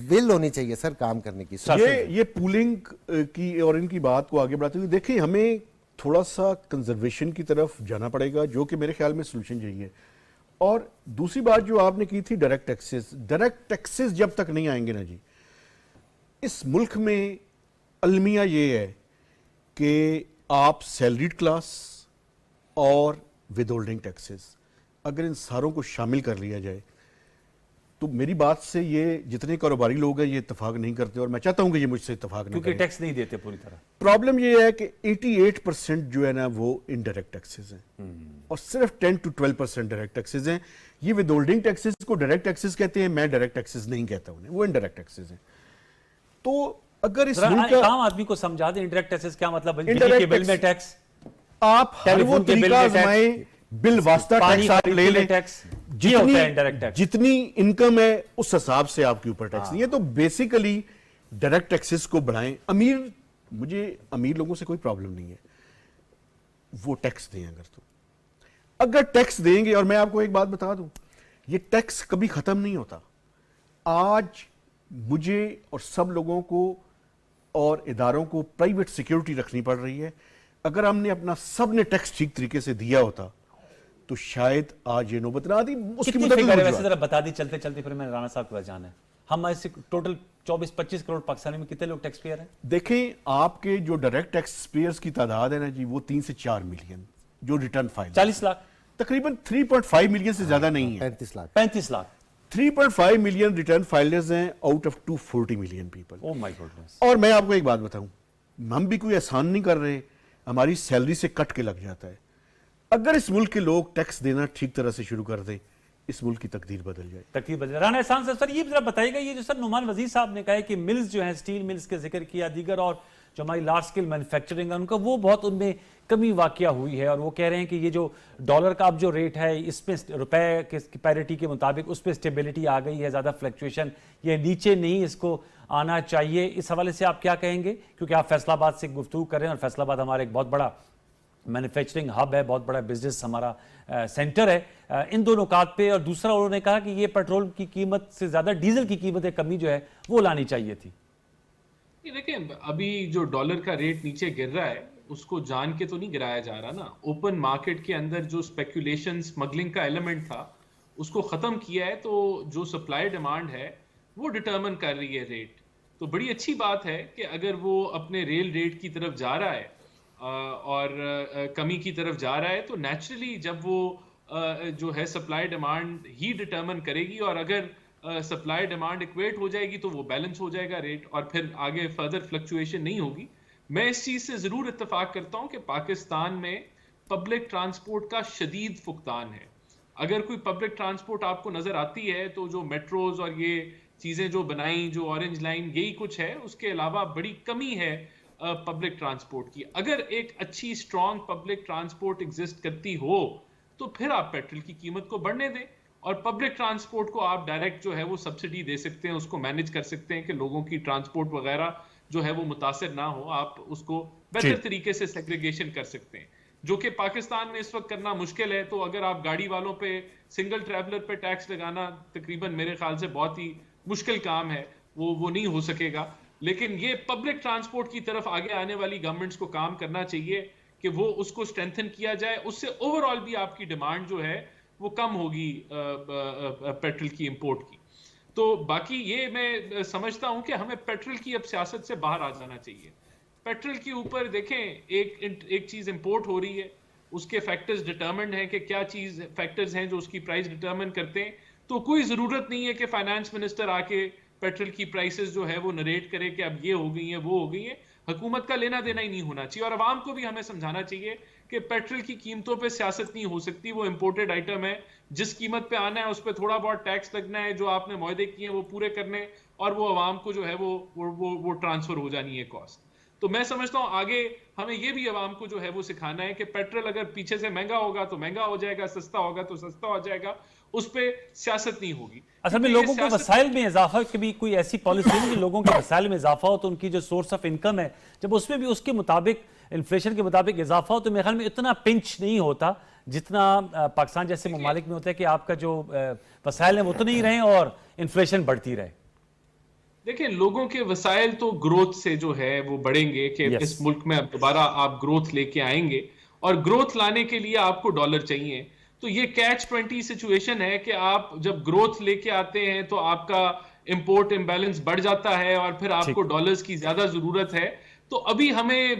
ول ہونی چاہیے سر کام کرنے کی. یہ پولنگ کی اور ان کی بات کو آگے بڑھاتے ہوئے دیکھیں ہمیں تھوڑا سا کنزرویشن کی طرف جانا پڑے گا، جو کہ میرے خیال میں سولوشن چاہیے. اور دوسری بات جو آپ نے کی تھی ڈائریکٹ ٹیکسز جب تک نہیں آئیں گے نا جی، اس ملک میں المیہ یہ ہے کہ آپ سیلریڈ کلاس اور ود ہولڈنگ ٹیکسز اگر ان ساروں کو شامل کر لیا جائے تو میری بات سے یہ جتنے کاروباری لوگ ہیں یہ اتفاق نہیں کرتے، اور میں چاہتا ہوں کہ یہ مجھ سے اتفاق نہ کریں کیونکہ ٹیکس نہیں دیتے پوری طرح. پرابلم یہ ہے کہ 88% جو ہے نا وہ انڈائریکٹ ٹیکسز ہیں اور صرف 10 to 12% ڈائریکٹ ٹیکسز ہیں. یہ ود ہولڈنگ ٹیکسز کو ڈائریکٹ ٹیکسز کہتے ہیں، میں ڈائریکٹ ٹیکسز نہیں کہتا انہیں، وہ انڈائریکٹ ٹیکسز ہیں. تو اگر اس ملک کا عام آدمی کو سمجھا دیں انڈائریکٹ ٹیکسز کیا مطلب ہے. بجلی کے بل میں ٹیکس، آپ ہر وہ طریقہ آزمائیں، بل واسطہ ٹیکس آپ لے لیں، جتنی انکم ہے اس حساب سے آپ کے اوپر ٹیکس نہیں ہے. تو بیسیکلی ڈائریکٹ ٹیکسز کو بڑھائیں. مجھے امیر لوگوں سے کوئی پرابلم نہیں ہے، وہ ٹیکس دیں. اگر ٹیکس دیں گے، اور میں آپ کو ایک بات بتا دوں، یہ ٹیکس کبھی ختم نہیں ہوتا. آج مجھے اور سب لوگوں کو اور اداروں کو پرائیویٹ سیکیورٹی رکھنی پڑ رہی ہے. اگر ہم نے اپنا سب نے ٹیکس ٹھیک طریقے سے دیا ہوتا تو شاید آج یہ نوبت نہ آتی. اس کی مدد ویسے ذرا بتا دی چلتے چلتے، پھر میں رانا صاحب کو جانا ہے. ہم ایسے ٹوٹل 24-25 کروڑ پاکستانی میں کتنے لوگ ٹیکس پیئر ہیں؟ دیکھیں آپ کے جو ڈائریکٹ ٹیکس پیئرز کی تعداد ہے نا جی، وہ 3 سے 4 ملین جو ریٹرن فائل، 40 لاکھ، تقریباً 3.5 ملین سے زیادہ نہیں ہے. 35 لاکھ 3.5 ملین ریٹرن فائلرز ہیں out of 240 million people. O my goodness. اور میں آپ کو ایک بات بتاؤں، ہم بھی کوئی احسان نہیں کر رہے، ہماری سیلری سے کٹ کے لگ جاتا ہے. اگر اس ملک کے لوگ ٹیکس دینا ٹھیک طرح سے شروع کر دیں، اس ملک کی تقدیر بدل جائے. رانا احسان صاحب، سر یہ ذرا بتائیے گا، یہ جو سر نعمان وزیر صاحب نے کہا ہے کہ ملز جو ہیں، سٹیل ملز کے ذکر کیا، دیگر اور جو ہماری لارج سکیل مینوفیکچرنگ ہے ان کا وہ بہت ان میں کمی واقع ہوئی ہے، اور وہ کہہ رہے ہیں کہ یہ جو ڈالر کا اب جو ریٹ ہے اس میں روپے کے پیریٹی کے مطابق اس پہ اسٹیبلٹی آ گئی ہے، زیادہ فلیکچویشن یہ نیچے نہیں اس کو آنا چاہیے. اس حوالے سے آپ کیا کہیں گے؟ کیونکہ آپ فیصل آباد سے گفتگو کر رہے ہیں اور فیصل آباد ہمارا ایک بہت بڑا مینوفیکچرنگ ہب ہے، بہت بڑا بزنس ہمارا سینٹر ہے. ان دو نکات پہ، اور دوسرا انہوں نے کہا کہ یہ پیٹرول کی قیمت سے زیادہ ڈیزل کی قیمت کمی جو ہے وہ لانی چاہیے تھی. دیکھیں ابھی جو ڈالر کا ریٹ نیچے گر رہا ہے اس کو جان کے تو نہیں گرایا جا رہا نا. اوپن مارکیٹ کے اندر جو اسپیکولیشن اسمگلنگ کا ایلیمنٹ تھا اس کو ختم کیا ہے، تو جو سپلائی ڈیمانڈ ہے وہ ڈٹرمن کر رہی ہے ریٹ. تو بڑی اچھی بات ہے کہ اگر وہ اپنے ریل ریٹ کی طرف جا رہا ہے اور کمی کی طرف جا رہا ہے تو نیچرلی جب وہ جو ہے سپلائی ڈیمانڈ ہی ڈٹرمن کرے گی, اور اگر سپلائی ڈیمانڈ اکویٹ ہو جائے گی تو وہ بیلنس ہو جائے گا ریٹ, اور پھر آگے فردر فلکچویشن نہیں ہوگی. میں اس چیز سے ضرور اتفاق کرتا ہوں کہ پاکستان میں پبلک ٹرانسپورٹ کا شدید فقدان ہے. اگر کوئی پبلک ٹرانسپورٹ آپ کو نظر آتی ہے تو جو میٹروز اور یہ چیزیں جو بنائیں, جو اورنج لائن, یہی کچھ ہے. اس کے علاوہ بڑی کمی ہے پبلک ٹرانسپورٹ کی. اگر ایک اچھی اسٹرانگ پبلک ٹرانسپورٹ ایگزسٹ کرتی ہو تو پھر آپ پیٹرول کی قیمت کو بڑھنے دیں, اور پبلک ٹرانسپورٹ کو آپ ڈائریکٹ جو ہے وہ سبسڈی دے سکتے ہیں, اس کو مینج کر سکتے ہیں کہ لوگوں کی ٹرانسپورٹ وغیرہ جو ہے وہ متاثر نہ ہو. آپ اس کو بہتر طریقے سے سیگریگیشن کر سکتے ہیں, جو کہ پاکستان میں اس وقت کرنا مشکل ہے. تو اگر آپ گاڑی والوں پہ, سنگل ٹریولر پہ ٹیکس لگانا تقریباً میرے خیال سے بہت ہی مشکل کام ہے, وہ نہیں ہو سکے گا. لیکن یہ پبلک ٹرانسپورٹ کی طرف آگے آنے والی گورنمنٹس کو کام کرنا چاہیے کہ وہ اس کو اسٹرینتھن کیا جائے. اس سے اوور آل بھی آپ کی ڈیمانڈ جو ہے وہ کم ہوگی پیٹرول کی امپورٹ کی. تو باقی یہ میں سمجھتا ہوں کہ ہمیں پیٹرول کی اب سیاست سے باہر آ جانا چاہیے. پیٹرول کے اوپر دیکھیں ایک چیز امپورٹ ہو رہی ہے, اس کے فیکٹرز ڈٹرمنڈ ہیں کہ کیا چیز فیکٹرز ہیں جو اس کی پرائس ڈٹرمن کرتے ہیں. تو کوئی ضرورت نہیں ہے کہ فائنانس منسٹر آ کے پیٹرول کی پرائسز جو ہے وہ نریٹ کرے کہ اب یہ ہو گئی ہیں, وہ ہو گئی ہیں. حکومت کا لینا دینا ہی نہیں ہونا چاہیے, اور عوام کو بھی ہمیں سمجھانا چاہیے کہ پیٹرول کی قیمتوں پہ سیاست نہیں ہو سکتی. وہ امپورٹڈ آئٹم ہے, جس قیمت پہ آنا ہے اس پہ تھوڑا بہت ٹیکس لگنا ہے, جو آپ نے معاہدے کیے ہیں وہ پورے کرنے, اور وہ عوام کو جو ہے وہ ٹرانسفر ہو جانی ہے کاسٹ. تو میں سمجھتا ہوں آگے ہمیں یہ بھی عوام کو جو ہے وہ سکھانا ہے کہ پیٹرول اگر پیچھے سے مہنگا ہوگا تو مہنگا ہو جائے گا, سستا ہوگا تو سستا ہو جائے گا, اس پہ سیاست نہیں ہوگی. اصل میں لوگوں کو وسائل میں اضافہ کی بھی کوئی ایسی پالیسی نہیں کہ لوگوں کے وسائل میں اضافہ ہو تو ان کی جو سورس آف انکم ہے جب اس میں بھی اس کے مطابق انفلیشن کے مطابق اضافہ ہو تو میرے خیال میں اتنا پنچ نہیں ہوتا جتنا پاکستان جیسے ممالک میں ہوتا ہے کہ آپ کا جو وسائل ہیں وہ تو نہیں رہیں اور انفلیشن بڑھتی رہے. دیکھیں لوگوں کے وسائل تو گروتھ سے جو ہے وہ بڑھیں گے کہ اس ملک میں اب دوبارہ آپ گروتھ لے کے آئیں گے, اور گروتھ لانے کے لیے آپ کو ڈالر چاہیے. تو یہ کیچ 20 سچویشن ہے کہ آپ جب گروتھ لے کے آتے ہیں تو آپ کا امپورٹ امبیلنس بڑھ جاتا ہے, اور پھر آپ کو ڈالرز کی زیادہ ضرورت ہے. تو ابھی ہمیں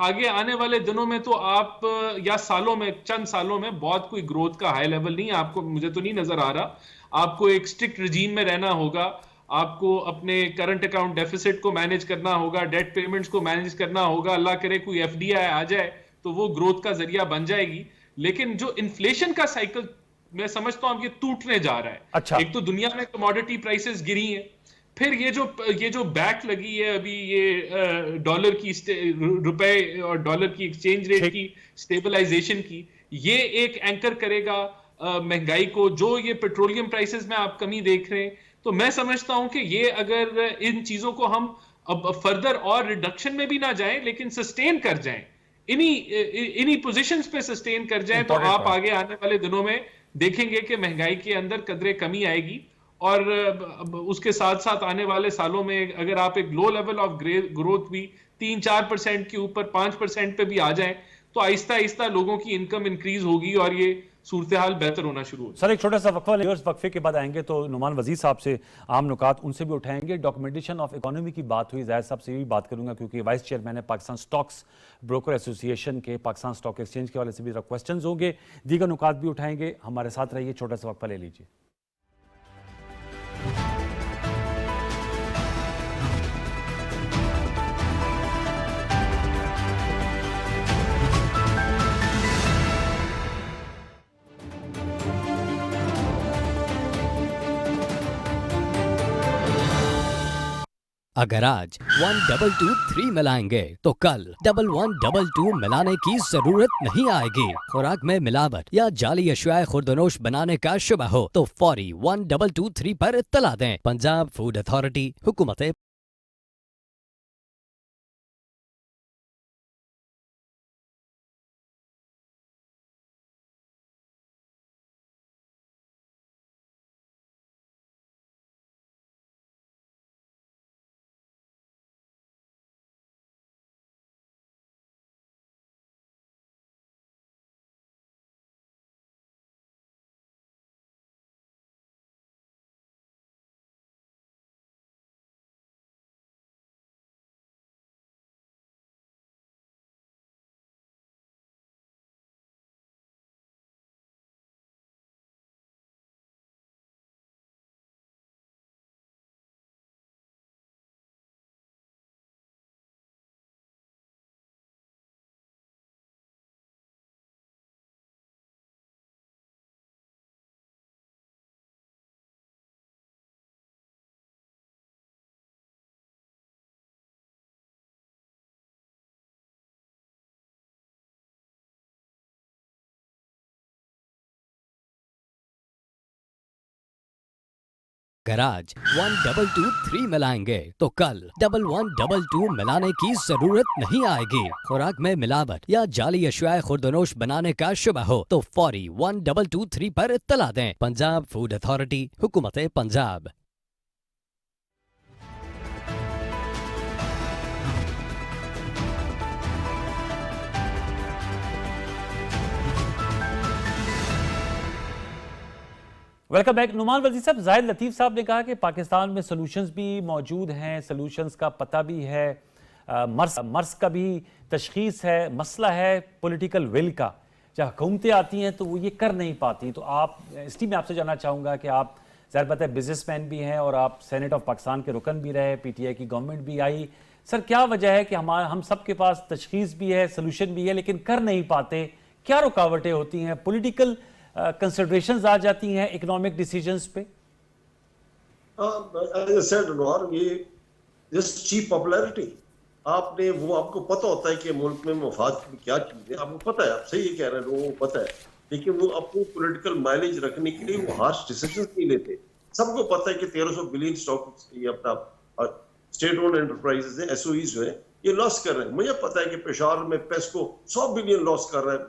آگے آنے والے دنوں میں تو آپ یا سالوں میں, چند سالوں میں بہت کوئی گروتھ کا ہائی لیول نہیں آپ کو, مجھے تو نہیں نظر آ رہا. آپ کو ایک سٹرکٹ رجیم میں رہنا ہوگا, آپ کو اپنے کرنٹ اکاؤنٹ ڈیفیسٹ کو مینج کرنا ہوگا, ڈیٹ پیمنٹس کو مینج کرنا ہوگا. اللہ کرے کوئی ایف ڈی آئی آ جائے تو وہ گروتھ کا ذریعہ بن جائے گی. لیکن جو انفلیشن کا سائیکل میں سمجھتا ہوں یہ ٹوٹنے جا رہا ہے. ایک تو دنیا میں کموڈٹی پرائسز گری ہیں, پھر یہ جو بیک لگی ہے ابھی یہ ڈالر کی, روپے اور ڈالر کی ایکسچینج ریٹ کی سٹیبلائزیشن کی, یہ ایک اینکر کرے گا مہنگائی کو. جو یہ پیٹرولیم پرائسز میں آپ کمی دیکھ رہے ہیں, تو میں سمجھتا ہوں کہ یہ اگر ان چیزوں کو ہم اب فردر اور ریڈکشن میں بھی نہ جائیں لیکن سسٹین کر جائیں, انہی پوزیشنز پہ سسٹین کر جائیں, تو آپ آگے آنے والے دنوں میں دیکھیں گے کہ مہنگائی کے اندر قدرے کمی آئے گی. اور اس کے ساتھ ساتھ آنے والے سالوں میں اگر آپ ایک لو لیول آف گروتھ بھی 3-4% کے اوپر 5% پہ بھی آ جائیں تو آہستہ آہستہ لوگوں کی انکم انکریز ہوگی اور یہ صورتحال بہتر ہونا شروع ہوگی. سر ایک چھوٹا سا وقفے کے بعد آئیں گے تو نعمان وزیر صاحب سے عام نکات ان سے بھی اٹھائیں گے. ڈاکومنٹیشن آف اکانومی کی بات ہوئی, زاہد صاحب سے بھی بات کروں گا کیونکہ وائس چیئرمین ہے پاکستان سٹاکس بروکر ایسوسی ایشن کے, پاکستان سٹاک ایکسچینج کے والے سے بھی کوسچنز ہوں گے, دیگر نکات بھی اٹھائیں گے. ہمارے ساتھ رہیے, چھوٹا سا وقفہ لے لیجیے. اگر آج 1-2-2-3 ملائیں گے تو کل 1-1-2-2 ملانے کی ضرورت نہیں آئے گی. خوراک میں ملاوٹ یا جعلی اشیاء خوردنوش بنانے کا شبہ ہو تو فوری 1-2-2-3 پر اطلاع دیں. پنجاب فوڈ اتھارٹی, حکومت अगर आज 1223 मिलाएंगे तो कल 1122 मिलाने की जरूरत नहीं आएगी। खुराक में मिलावट या जाली अशियाए खुर्दनोश बनाने का शुबा हो तो फौरी 1223 पर इत्तला दें। पंजाब फूड अथॉरिटी, हुकूमत पंजाब। Welcome back. नुमान वजीर साहब, जाहिद लतीफ़ साहब ने कहा कि पाकिस्तान में सॉल्यूशंस भी मौजूद हैं, सॉल्यूशंस का पता भी है, मर्स का भी तशखीस है, मसला है पॉलिटिकल विल का। जब हुकूमतें आती हैं तो वो ये कर नहीं पाती। तो आप, इसलिए मैं आपसे जानना चाहूँगा कि आप ज़ाहिर बात है बिजनेसमैन भी हैं और आप सेनेट ऑफ पाकिस्तान के रुकन भी रहे, PTI की गवर्नमेंट भी आई। सर, क्या वजह है कि हम सब के पास तशखीस भी है, सोल्यूशन भी है, लेकिन कर नहीं पाते? क्या रुकावटें होती हैं? पॉलिटिकल कंसिडरेशंस आ जाती हैं इकोनॉमिक डिसीजंस पे? ये जस्ट चीप पॉपुलैरिटी। आपने वो, आपको पता होता है कि मुल्क में मफाद की क्या चीज है, आपको पता है, आप सही कह रहे हैं, लोगों को पता है, लेकिन वो अपनी पॉलिटिकल माइलेज रखने के लिए वो हार्श डिसीजंस नहीं लेते। सबको पता है कि 1300 बिलियन स्टॉक ये अपना स्टेट ओन्ड एंटरप्राइजेज है, SOEs जो है, ये लॉस कर रहे हैं। मुझे पता है कि पेशावर में पेस्को 100 बिलियन लॉस कर रहा है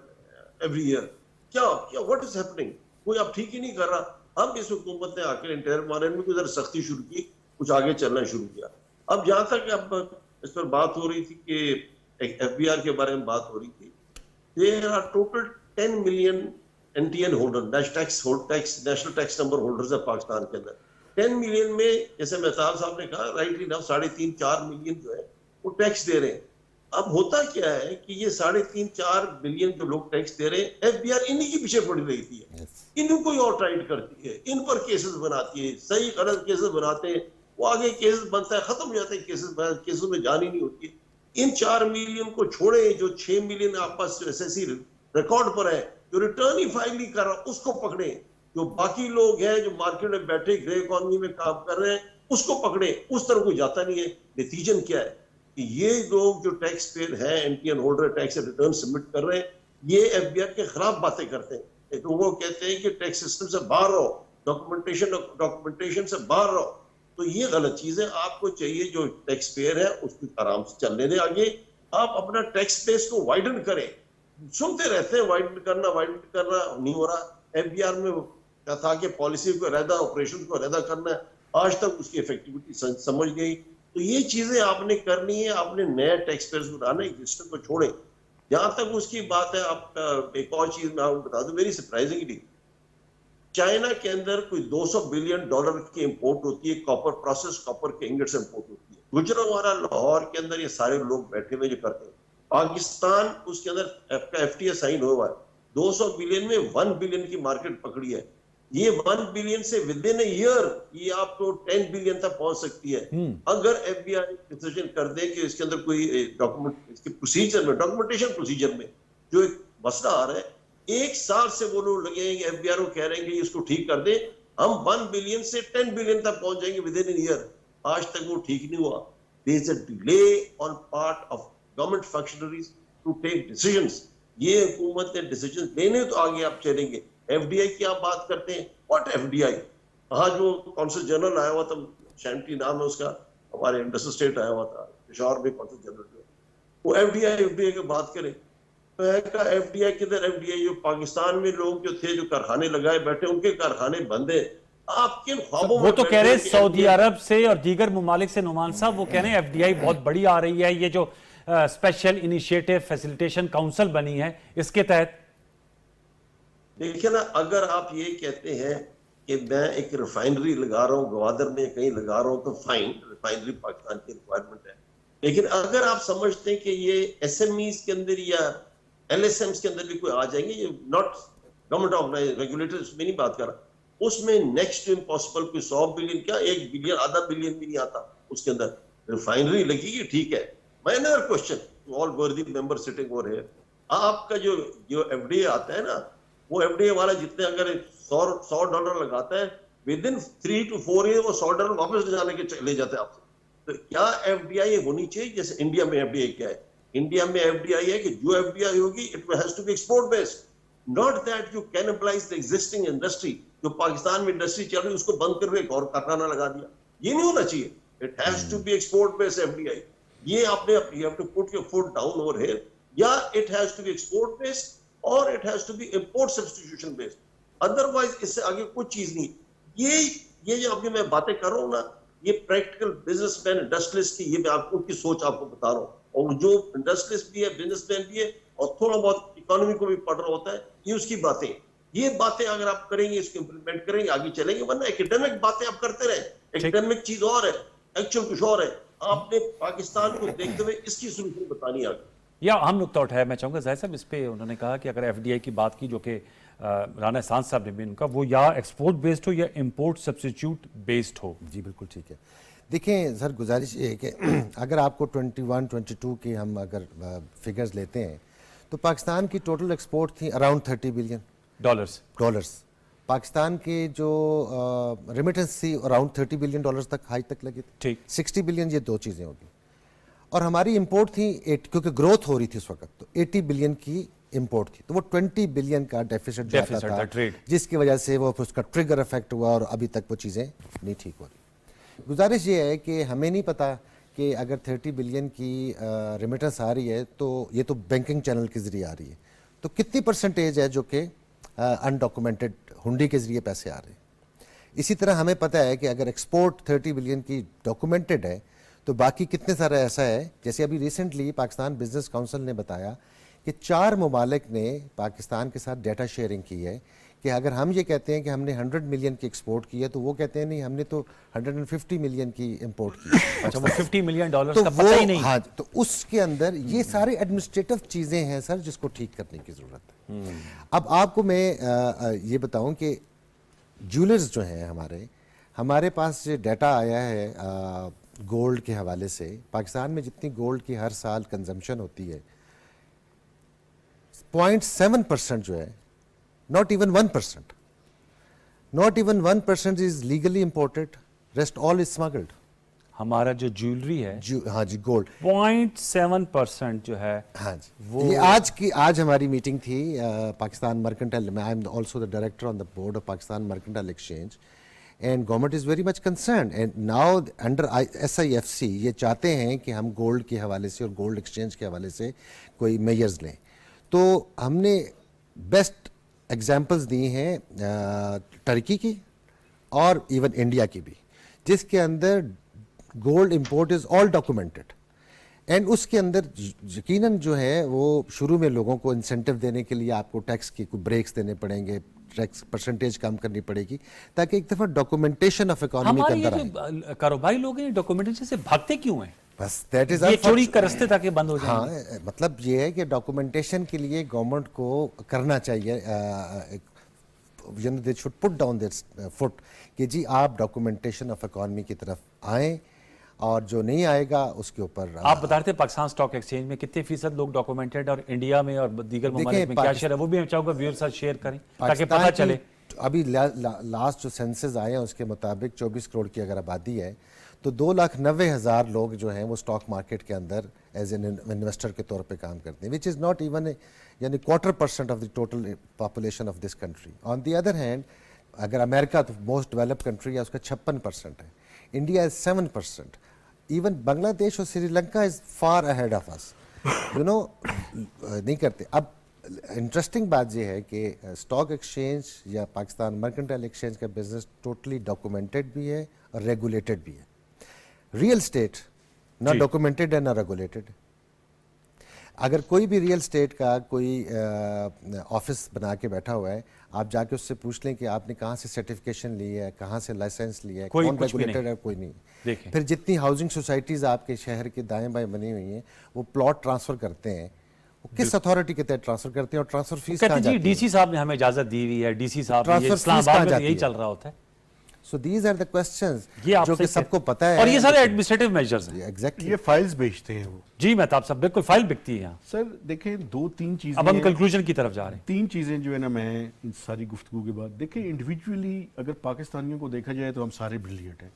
एवरी ईयर। क्या व्हाट इज हैपनिंग? कोई अब ठीक ही नहीं कर रहा। अब इस हुकूमत ने आकर इंटरियर मार्केट में कुछ सख्ती शुरू की, कुछ आगे चलना शुरू किया। अब जहां तक अब इस पर बात हो रही थी कि एक FBR के बारे में बात हो रही थी, there are total 10 million NTN holder, national tax number holders है पाकिस्तान के अंदर। 10 मिलियन में, जैसे मेहताब साहब ने कहा राइटली ना, 3.5-4 मिलियन जो है वो टैक्स दे रहे हैं। अब होता क्या है कि ये 3.5-4 बिलियन जो लोग टैक्स दे रहे हैं, FBR इन्हीं के पीछे पड़ी रहती है, इन्हीं को और टाइट करती है, इन पर केसेस बनाती है, सही गलत केसेस बनाते हैं, वो आगे केसेस बनता है, खत्म हो जाते हैं केसेस में जान ही नहीं होती है। इन 4 मिलियन को छोड़े, जो 6 मिलियन आपस SSC रिकॉर्ड पर है, जो रिटर्न ही फाइल नहीं कर रहा, उसको पकड़े। जो बाकी लोग हैं जो मार्केट में बैठे ग्रे इकोनॉमी में काम कर रहे हैं, उसको पकड़े। उस तरफ कोई जाता नहीं है। नतीजन क्या है कि ये लोग जो टैक्स पेयर है, NTN holder, tax return submit कर रहे हैं, ये FBR के खिलाफ बातें करते हैं। लोगों कहते हैं कि टैक्स सिस्टम से बाहर रहो, डॉक्यूमेंटेशन से बाहर रहो, तो ये गलत चीज है। आपको चाहिए जो टैक्स पेयर है उसको आराम से चलने दें आगे, आप अपना टैक्स बेस को वाइडन करें। सुनते रहते हैं वाइडन करना नहीं हो रहा। FBR में क्या था कि पॉलिसी को रहदा, ऑपरेशन को रहदा करना है, आज तक उसकी इफेक्टिविटी समझ गई। तो ये चीजें आपने करनी है, आपने नया टैक्स पेयर्स को लाना, एग्जिस्टिंग को छोड़े। जहां तक उसकी बात है, आप एक और चीज मैं आपको बता दूं, वेरी सरप्राइजिंगली चाइना के अंदर कोई $200 बिलियन की इंपोर्ट होती है, कॉपर प्रोसेस, कॉपर के इंगट से इंपोर्ट होती है। गुजरावाला, लाहौर के अंदर ये सारे लोग बैठे हुए जो करते हैं। पाकिस्तान उसके अंदर FTA साइन हुआ है, 200 बिलियन में 1 बिलियन की मार्केट पकड़ी है। ये 1 बिलियन से विद इन ईयर ये आपको 10 बिलियन तक पहुंच सकती है, अगर FBR डिसीजन कर दे कि इसके अंदर कोई डॉक्यूमेंट, इसके प्रोसीजर में, डॉक्यूमेंटेशन प्रोसीजर में जो एक मसला आ रहा है, 1 साल से वो लोग लगे हैं कि FBR को कह रहे हैं कि इसको ठीक कर दे, हम 1 बिलियन से 10 बिलियन तक पहुंच जाएंगे विद इन ईयर। आज तक वो ठीक नहीं हुआ। There is a delay on part of government functionaries to take decisions. ये हुकूमत ने डिसीजन लेने तो आगे आप चलेंगे। FDI की आप बात करते हैं, व्हाट FDI? हाँ, जो कौंसल जनरल आया हुआ था, शैंटी नाम है उसका, हमारे इंडस्ट्रियल स्टेट आया हुआ था पेशावर में, कौंसल जनरल जो, वो FDI की बात करें तो FDI किधर? FDI जो पाकिस्तान में लोग जो थे, जो कारखाने लगाए बैठे, उनके कारखाने बंद है। आप किन ख्वाबों वो तो कह रहे हैं सऊदी अरब से और दीगर ममालिक से, नुमान साहब, वो कह रहे हैं FDI बहुत बड़ी आ रही है, ये जो स्पेशल इनिशिएटिव फैसिलिटेशन काउंसिल बनी है इसके तहत। देखिए ना, अगर आप ये कहते हैं कि मैं एक रिफाइनरी लगा रहा हूँ गवादर में, कहीं लगा रहा हूँ, तो फाइन, रिफाइनरी पाकिस्तान की रिक्वायरमेंट है। लेकिन अगर आप समझते हैं कि ये SMEs के अंदर या LSMs के अंदर भी कोई आ जाएंगे, ये नॉट गवर्नमेंट ऑर्गेनाइज रेगुलेटर, उसमें नहीं बात कर रहा, उसमें नेक्स्ट इम्पॉसिबल कोई 100 बिलियन क्या, 1 बिलियन, आधा बिलियन भी नहीं आता उसके अंदर। रिफाइनरी लगेगी, ठीक है। My another question to all worthy member sitting over here, आपका जो FDI आता है ना, वो FDI वाला जितने अगर $100 लगाता है, विद इन 3 to 4 ईयर वो $100 वापस ले जाते हैं आपसे। तो क्या FDI होनी चाहिए जैसे इंडिया में FDI क्या है? इंडिया में FDI है कि जो FDI होगी, it has to be export based, not that you cannibalise the existing industry. जो पाकिस्तान में इंडस्ट्री चल रही है उसको बंद करके एक और कारखाना लगा दिया। ये नहीं होना चाहिए। It has to be export based FDI. ये आपने you have to put your foot down over here, या it has to be export based और it has to be import substitution based. Otherwise इससे आगे कुछ चीज नहीं। ये जो अभी मैं बातें कर रहा हूँ ना, ये प्रैक्टिकल बिजनेसमैन इंडस्ट्रियलिस्ट की, ये मैं आपको की सोच आपको बता रहा हूँ, और जो इंडस्ट्रियलिस्ट भी है, बिजनेसमैन भी है, और थोड़ा बहुत इकोनॉमी को भी पढ़ रहा होता है, ये उसकी बातें। ये बातें अगर आप करेंगे, इसको इंप्लीमेंट करेंगे, आगे चलेंगे। वरना एकेडमिक बातें आप करते रहे, एकेडमिक चीज और है, एक्चुअल कुछ और है। आपने पाकिस्तान को देखते हुए इसकी सोल्यूशन बतानी है आगे। या हम नुकता उठाया, मैं चाहूँगा ज़ाहिर साहब इस पे उन्होंने कहा कि अगर एफडीआई की बात की, जो कि राना एहसान साहब ने भी उनका, वो या एक्सपोर्ट बेस्ड हो या इंपोर्ट सब्स्टिट्यूट बेस्ड हो। जी बिल्कुल ठीक है। देखिए सर, गुजारिश ये है कि अगर आपको 21-22 की हम अगर फिगर्स लेते हैं तो पाकिस्तान की टोटल एक्सपोर्ट थी अराउंड 30 बिलियन डॉलर्स। पाकिस्तान के जो रेमिटेंस थी अराउंड 30 बिलियन डॉलर्स तक हाई तक लगी थी। ठीक। 60 बिलियन, ये दो चीज़ें होगी। और हमारी इंपोर्ट थी क्योंकि ग्रोथ हो रही थी उस वक्त, तो 80 बिलियन की इंपोर्ट थी, तो वो 20 बिलियन का डेफिसिट जाता था, ट्रेड, जिसकी वजह से वो उसका ट्रिगर इफेक्ट हुआ और अभी तक वो चीज़ें नहीं ठीक हो रही। गुजारिश ये है कि हमें नहीं पता कि अगर 30 बिलियन की रेमिटेंस आ रही है तो ये तो बैंकिंग चैनल के ज़रिए आ रही है, तो कितनी परसेंटेज है जो कि अनडॉक्यूमेंटेड हुंडी के ज़रिए पैसे आ रहे हैं। इसी तरह हमें पता है कि अगर एक्सपोर्ट 30 बिलियन की डॉक्यूमेंटेड है तो बाकी कितने सारा ऐसा है, जैसे अभी रिसेंटली पाकिस्तान बिजनेस काउंसिल ने बताया कि 4 ममालिक ने पाकिस्तान के साथ डाटा शेयरिंग की है कि अगर हम ये कहते हैं कि हमने 100 मिलियन की एक्सपोर्ट की है तो वो कहते हैं नहीं, हमने तो 150 मिलियन की इंपोर्ट की। अच्छा, वो 50 मिलियन डॉलर तो का पता ही नहीं। हाँ, तो उसके अंदर ये सारे एडमिनिस्ट्रेटिव चीज़ें हैं सर, जिसको ठीक करने की ज़रूरत है। अब आपको मैं ये बताऊं कि ज्वेलर्स जो हैं हमारे पास जो डाटा आया है गोल्ड के हवाले से, पाकिस्तान में जितनी गोल्ड की हर साल कंजम्पशन होती है 0.7% जो है, not even 1% is legally imported, rest all is smuggled। हमारा जो ज्वेलरी है, हाँ जी, गोल्ड 0.7% जो है, हाँ जी, ये आज हमारी मीटिंग थी पाकिस्तान मर्केंटाइल में। I am also the director on the board of Pakistan mercantile exchange, and government is very much concern, and now under SIFC ये चाहते हैं कि हम गोल्ड के हवाले से और गोल्ड एक्सचेंज के हवाले से कोई मेजर्स लें। तो हमने बेस्ट एग्जाम्पल्स दी हैं टर्की की और इवन इंडिया की भी, जिसके अंदर gold import is all documented, and उसके अंदर यकीनन जो है वो शुरू में लोगों को इंसेंटिव देने के लिए आपको टैक्स की कुछ ब्रेक्स देने पड़ेंगे, टैक्स परसेंटेज कम करनी पड़ेगी, ताकि एक दफ़ा डॉक्यूमेंटेशन ऑफ इकोनॉमी के अंदर आए। कारोबारी लोग हैं डॉक्यूमेंटेशन से भागते क्यों हैं? बस दैट इज ये चोरी का रास्ते ताकि बंद हो जाए। हाँ, मतलब ये है कि डॉक्यूमेंटेशन के लिए गवर्नमेंट को करना चाहिए, they should put down there foot कि जी आप डॉक्यूमेंटेशन ऑफ इकोनॉमी की तरफ आएँ, और जो नहीं आएगा उसके ऊपर आप बता रहे थे पाकिस्तान स्टॉक एक्सचेंज में कितने फीसद लोग डॉक्यूमेंटेड, और इंडिया में और दीगर ममालिक में क्या शेयर है, वो भी मैं चाहूँगा व्यूअर्स साथ शेयर करें ताकि पता चले। अभी लास्ट जो सेंसस आए हैं उसके मुताबिक 24 करोड़ की अगर आबादी है तो 2,90,000 लोग जो हैं वो स्टॉक मार्केट के अंदर एज एन इन्वेस्टर के तौर पे काम करते हैं, विच इज़ नॉट इवन यानी 0.25% of the total population of this country. On the other hand अगर अमेरिका तो मोस्ट डेवलप्ड कंट्री है, उसका 56% है, इंडिया इज 7%, इवन बांग्लादेश और Sri Lanka is far ahead of us, you know, नहीं करते। अब इंटरेस्टिंग बात यह है कि स्टॉक एक्सचेंज या पाकिस्तान मर्केंटाइल एक्सचेंज का बिजनेस टोटली डॉक्यूमेंटेड भी है और रेगुलेटेड भी है। रियल स्टेट ना डॉक्यूमेंटेड है ना रेगुलेटेड। अगर कोई भी रियल स्टेट का कोई ऑफिस बना के बैठा हुआ है, आप जाके उससे पूछ लें कि आपने कहाँ से सर्टिफिकेशन ली है, कहाँ से लाइसेंस लिया है, कौन रेगुलेटेड है, कोई नहीं। फिर जितनी हाउसिंग सोसाइटीज़ आपके शहर के दाएं बाएं बनी हुई हैं, वो प्लॉट ट्रांसफ़र करते हैं, वो किस अथॉरिटी के तहत ट्रांसफ़र करते हैं और ट्रांसफ़र फीस कहाँ जाती है? डीसी साहब ने हमें इजाज़त दी हुई है, डीसी साहब ने, इस्लामाबाद में यही चल रहा होता है। So these are the questions जो कि सबको पता है, और ये सारे एडमिनिस्ट्रेटिव मेजर्स हैं। एग्जैक्टली, ये फाइल्स बेचते हैं वो। जी मेहताब साहब, बिल्कुल फाइल बिकती है यहाँ। सर देखें, 2-3 चीजें, अब हम कंक्लूजन की तरफ जा रहे हैं। 3 चीजें जो है ना, मैं इन सारी गुफ्तगू के बाद, देखिए इंडिविजुअली अगर पाकिस्तानियों को देखा जाए तो हम सारे ब्रिलियंट हैं,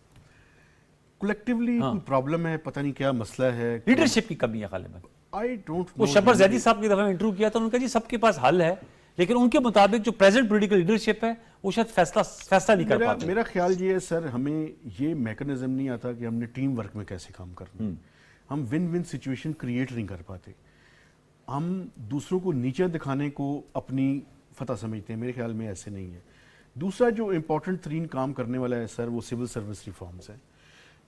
कलेक्टिवली कोई प्रॉब्लम है, पता नहीं क्या मसला है, लीडरशिप की कमी है गालिबन। आई डोंट वो शबर जैदी साहब की दफा इंटरव्यू किया तो उनका जी सबके पास हल है, लेकिन उनके मुताबिक जो प्रेजेंट पॉलिटिकल लीडरशिप है وہ شاید فیصلہ نہیں کر پاتے. میرا خیال یہ ہے سر، ہمیں یہ میکنزم نہیں آتا کہ ہم نے ٹیم ورک میں کیسے کام کرنا. ہم ون ون سچویشن کریٹ نہیں کر پاتے. ہم دوسروں کو نیچے دکھانے کو اپنی فتح سمجھتے ہیں. میرے خیال میں ایسے نہیں ہے. دوسرا جو امپورٹنٹ ترین کام کرنے والا ہے سر، وہ سول سروس ریفارمز ہیں.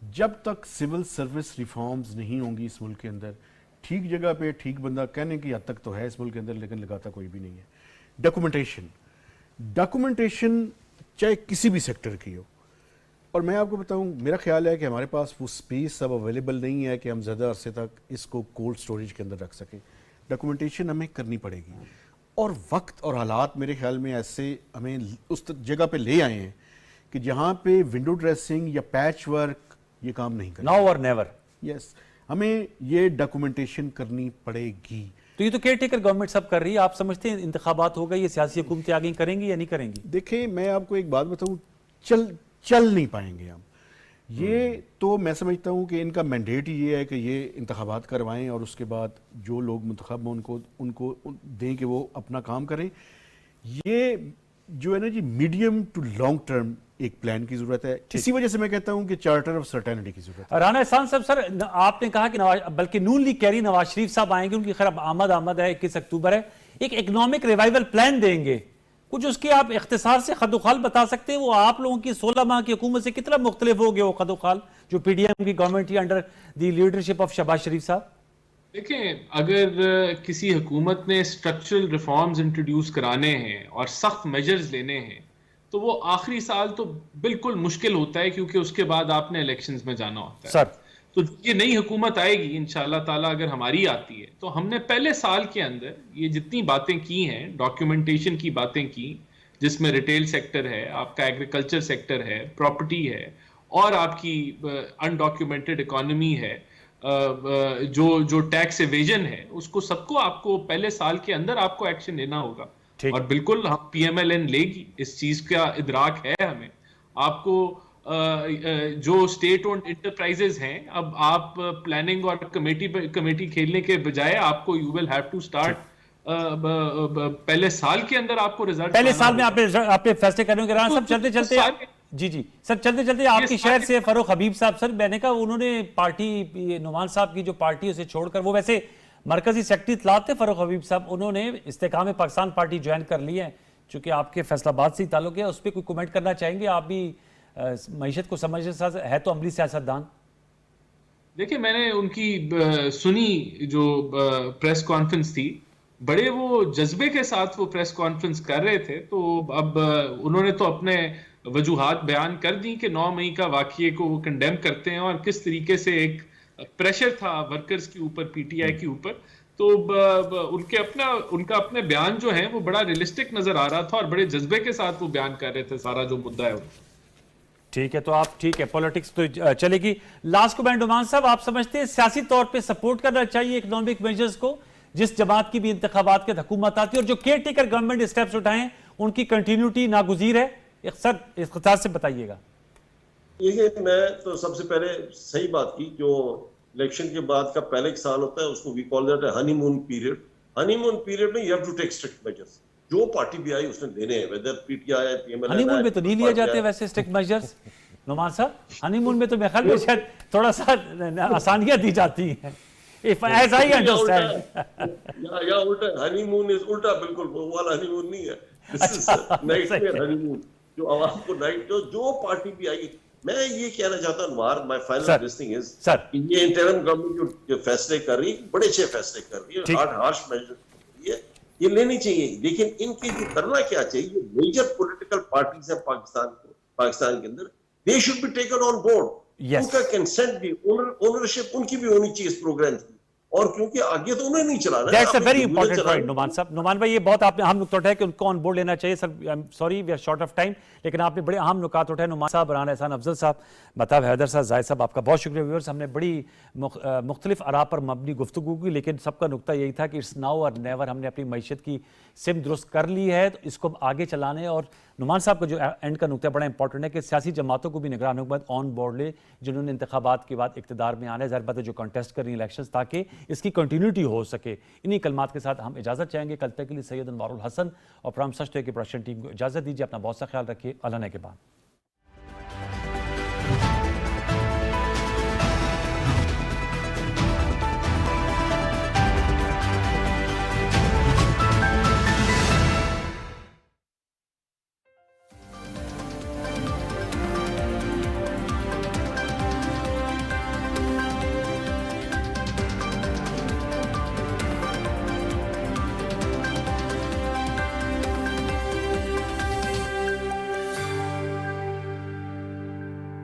جب تک سول سروس ریفارمز نہیں ہوں گی اس ملک کے اندر، ٹھیک جگہ پہ ٹھیک بندہ کہنے کی حد تک تو ہے اس ملک کے اندر، لیکن لگاتا کوئی بھی نہیں ہے. ڈاکومنٹیشن چاہے کسی بھی سیکٹر کی ہو. اور میں آپ کو بتاؤں، میرا خیال ہے کہ ہمارے پاس وہ سپیس اب اویلیبل نہیں ہے کہ ہم زیادہ عرصے تک اس کو کولڈ سٹوریج کے اندر رکھ سکیں. ڈاکومنٹیشن ہمیں کرنی پڑے گی، اور وقت اور حالات میرے خیال میں ایسے ہمیں اس جگہ پہ لے آئے ہیں کہ جہاں پہ ونڈو ڈریسنگ یا پیچ ورک یہ کام نہیں کرنا. ناؤ اور نیور. یس، ہمیں یہ ڈاکومنٹیشن کرنی پڑے گی. تو یہ تو کیئر ٹیکر گورنمنٹ سب کر رہی ہے. آپ سمجھتے ہیں انتخابات ہو گئے، یہ سیاسی حکومتیں آگے کریں گی یا نہیں کریں گی؟ دیکھیں، میں آپ کو ایک بات بتاؤں، چل نہیں پائیں گے ہم. یہ تو میں سمجھتا ہوں کہ ان کا مینڈیٹ ہی یہ ہے کہ یہ انتخابات کروائیں اور اس کے بعد جو لوگ منتخب ہوں ان کو دیں کہ وہ اپنا کام کریں. یہ جو ہے نا جی، میڈیم ٹو لانگ ٹرم ایک پلان کی ضرورت ہے. اسی وجہ سے میں کہتا ہوں کہ چارٹر آف سرٹینٹی کی ضرورت ہے. رانا احسان صاحب، سر آپ نے کہا کہ بلکہ نون لیگ کہہ رہی نواز شریف صاحب آئیں گے، ان کی خیر آمد ہے، 21 اکتوبر ہے، ایک اکنامک ریوائیول پلان دیں گے. کچھ اس کی آپ اختصار سے خد و خال بتا سکتے ہیں؟ وہ آپ لوگوں کی 16 ماہ کی حکومت سے کتنا مختلف ہو گیا وہ خد و خال جو پی ڈی ایم کی گورنمنٹ کی under the leadership of Shehbaz Sharif صاحب؟ دیکھیں، اگر کسی حکومت نے اسٹرکچرل ریفارمز انٹروڈیوس کرانے ہیں اور سخت میجرز لینے ہیں تو وہ آخری سال تو بالکل مشکل ہوتا ہے، کیونکہ اس کے بعد آپ نے الیکشنز میں جانا ہوتا ہے. سر تو یہ نئی حکومت آئے گی انشاءاللہ تعالیٰ، اگر ہماری آتی ہے تو ہم نے پہلے سال کے اندر یہ جتنی باتیں کی ہیں، ڈاکیومنٹیشن کی باتیں کی، جس میں ریٹیل سیکٹر ہے، آپ کا ایگریکلچر سیکٹر ہے، پراپرٹی ہے، اور آپ کی انڈاکیومنٹڈ اکانومی ہے، جو ٹیکس ایویژن ہے، اس کو سب کو آپ کو پہلے سال کے اندر آپ کو ایکشن لینا ہوگا. اور بالکل ہم پی ایم ایل این لے گی، اس چیز کا ادراک ہے ہمیں. آپ کو جو اسٹیٹ اونڈ انٹرپرائزز ہیں، اب آپ پلاننگ اور کمیٹی کھیلنے کے بجائے آپ کو you will have to start پہلے سال کے اندر آپ کو رزلٹ، پہلے سال میں آپ نے فیصلے کرنے کے رانا صاحب چلتے جی سر چلتے آپ کی شہر سے فاروق حبیب صاحب، سر میں نے کہا انہوں نے پارٹی نعمان صاحب کی جو پارٹی اسے چھوڑ کر، وہ ویسے مرکزی سیکرٹری اطلاعات تھے فاروق حبیب صاحب، انہوں نے استحکام پاکستان پارٹی جوائن کر لی ہے، چونکہ آپ کے فیصل آباد سے ہی تعلق ہے. اس پہ کوئی کمنٹ کرنا چاہیں گے؟ آپ بھی معیشت کو سمجھنے ہے تو عملی سیاست دان. دیکھیں، میں نے ان کی سنی جو پریس کانفرنس تھی، بڑے وہ جذبے کے ساتھ وہ پریس کانفرنس کر رہے تھے. تو اب انہوں نے تو اپنے وجوہات بیان کر دی کہ 9 مئی کا واقعے کو وہ کنڈیم کرتے ہیں اور کس طریقے سے ایک پریشر تھا ورکرز کے اوپر، پی ٹی آئی کے اوپر. تو ان کا اپنے بیان جو ہیں وہ بڑا ریئلسٹک نظر آ رہا تھا اور بڑے جذبے کے ساتھ وہ بیان کر رہے تھے سارا جو مدعا ہے. ٹھیک ہے، تو آپ ٹھیک ہے، پولیٹکس تو چلے گی. لاسٹ کو نعمان صاحب، آپ سمجھتے ہیں سیاسی طور پہ سپورٹ کرنا چاہیے اکنامک میجرز کو، جس جماعت کی بھی انتخابات کے حکومت آتی ہے، اور جو کیئر ٹیکر گورنمنٹ اسٹیپس اٹھائیں ان کی کنٹینیوٹی ناگزیر ہے؟ سر اختصار سے بتائیے گا. یہ میں تو سب سے پہلے صحیح بات کی، جو الیکشن کے بعد کا پہلے ایک سال ہوتا ہے اس کو we call that honeymoon period. Honeymoon period میں you have to take strict measures. جو پارٹی بھی آئی اس نے لینے ہیں، ویدر پی ٹی آئی ہے، P M L N. Honeymoon میں تو نہیں لیے جاتے ویسے اسٹرکٹ میجرز نعمان صاحب. ہنی مون میں تو میرے خیال میں شاید تھوڑا سا آسانیاں دی جاتی ہیں. ایز آئی انڈرسٹینڈ یا الٹا ہنی مون از الٹا، بالکل وہ والا ہنی مون نہیں ہے. دس از نائٹ میئر ہنی مون، جو عوام کو نائٹ جو پارٹی بھی آئی. میں یہ کہنا چاہتا ہوں انوار، مائی فائنل لسٹنگ از کہ یہ انٹرم گورنمنٹ جو فیصلے کر رہی ہے، بڑے اچھے فیصلے کر رہی ہے، ہارش میجر یہ لینی چاہیے. لیکن ان کی جو کرنا کیا چاہیے، میجر پولیٹیکل پارٹیز ہیں پاکستان کے اندر، they should be taken on board. ان کا کنسنٹ بھی، اونرشپ ان کی بھی ہونی چاہیے اس پروگرام کی. اور کیونکہ آگے تو انہیں نہیں چلانا. That's a very important point Noman صاحب. نعمان بھائی، یہ بہت آپ نے اہم نکتہ اٹھایا کہ ان کو آن بورڈ لینا چاہیے. Sir sorry we are short of time, لیکن آپ نے بڑے اہم نکات اٹھائے. نعمان صاحب، رانا احسان افضل صاحب، مہتاب حیدر صاحب، زاہد صاحب، آپ کا بہت شکریہ. ویورز، ہم نے بڑی مختلف آراء پر مبنی گفتگو کی، لیکن سب کا نکتہ یہی تھا کہ اٹس ناؤ اور نیور. ہم نے اپنی معیشت کی سمت درست کر لی ہے، تو اس کو آگے چلانے اور نعمان صاحب کا جو اینڈ کا نقطہ بڑا امپورٹنٹ ہے کہ سیاسی جماعتوں کو بھی نگران حکومت آن بورڈ لے جنہوں نے انتخابات کے بعد اقتدار میں آنا ہے، ظاہر بات ہے جو کنٹیسٹ کر رہی ہیں الیکشنز، تاکہ اس کی کنٹینیوٹی ہو سکے. انہی کلمات کے ساتھ ہم اجازت چاہیں گے. کل تک کے لیے سید انوار الحسن اور پروگرام سچ طے کی پروڈکشن ٹیم کو اجازت دیجیے. اپنا بہت سا خیال رکھیے. اللہ نے کے بعد.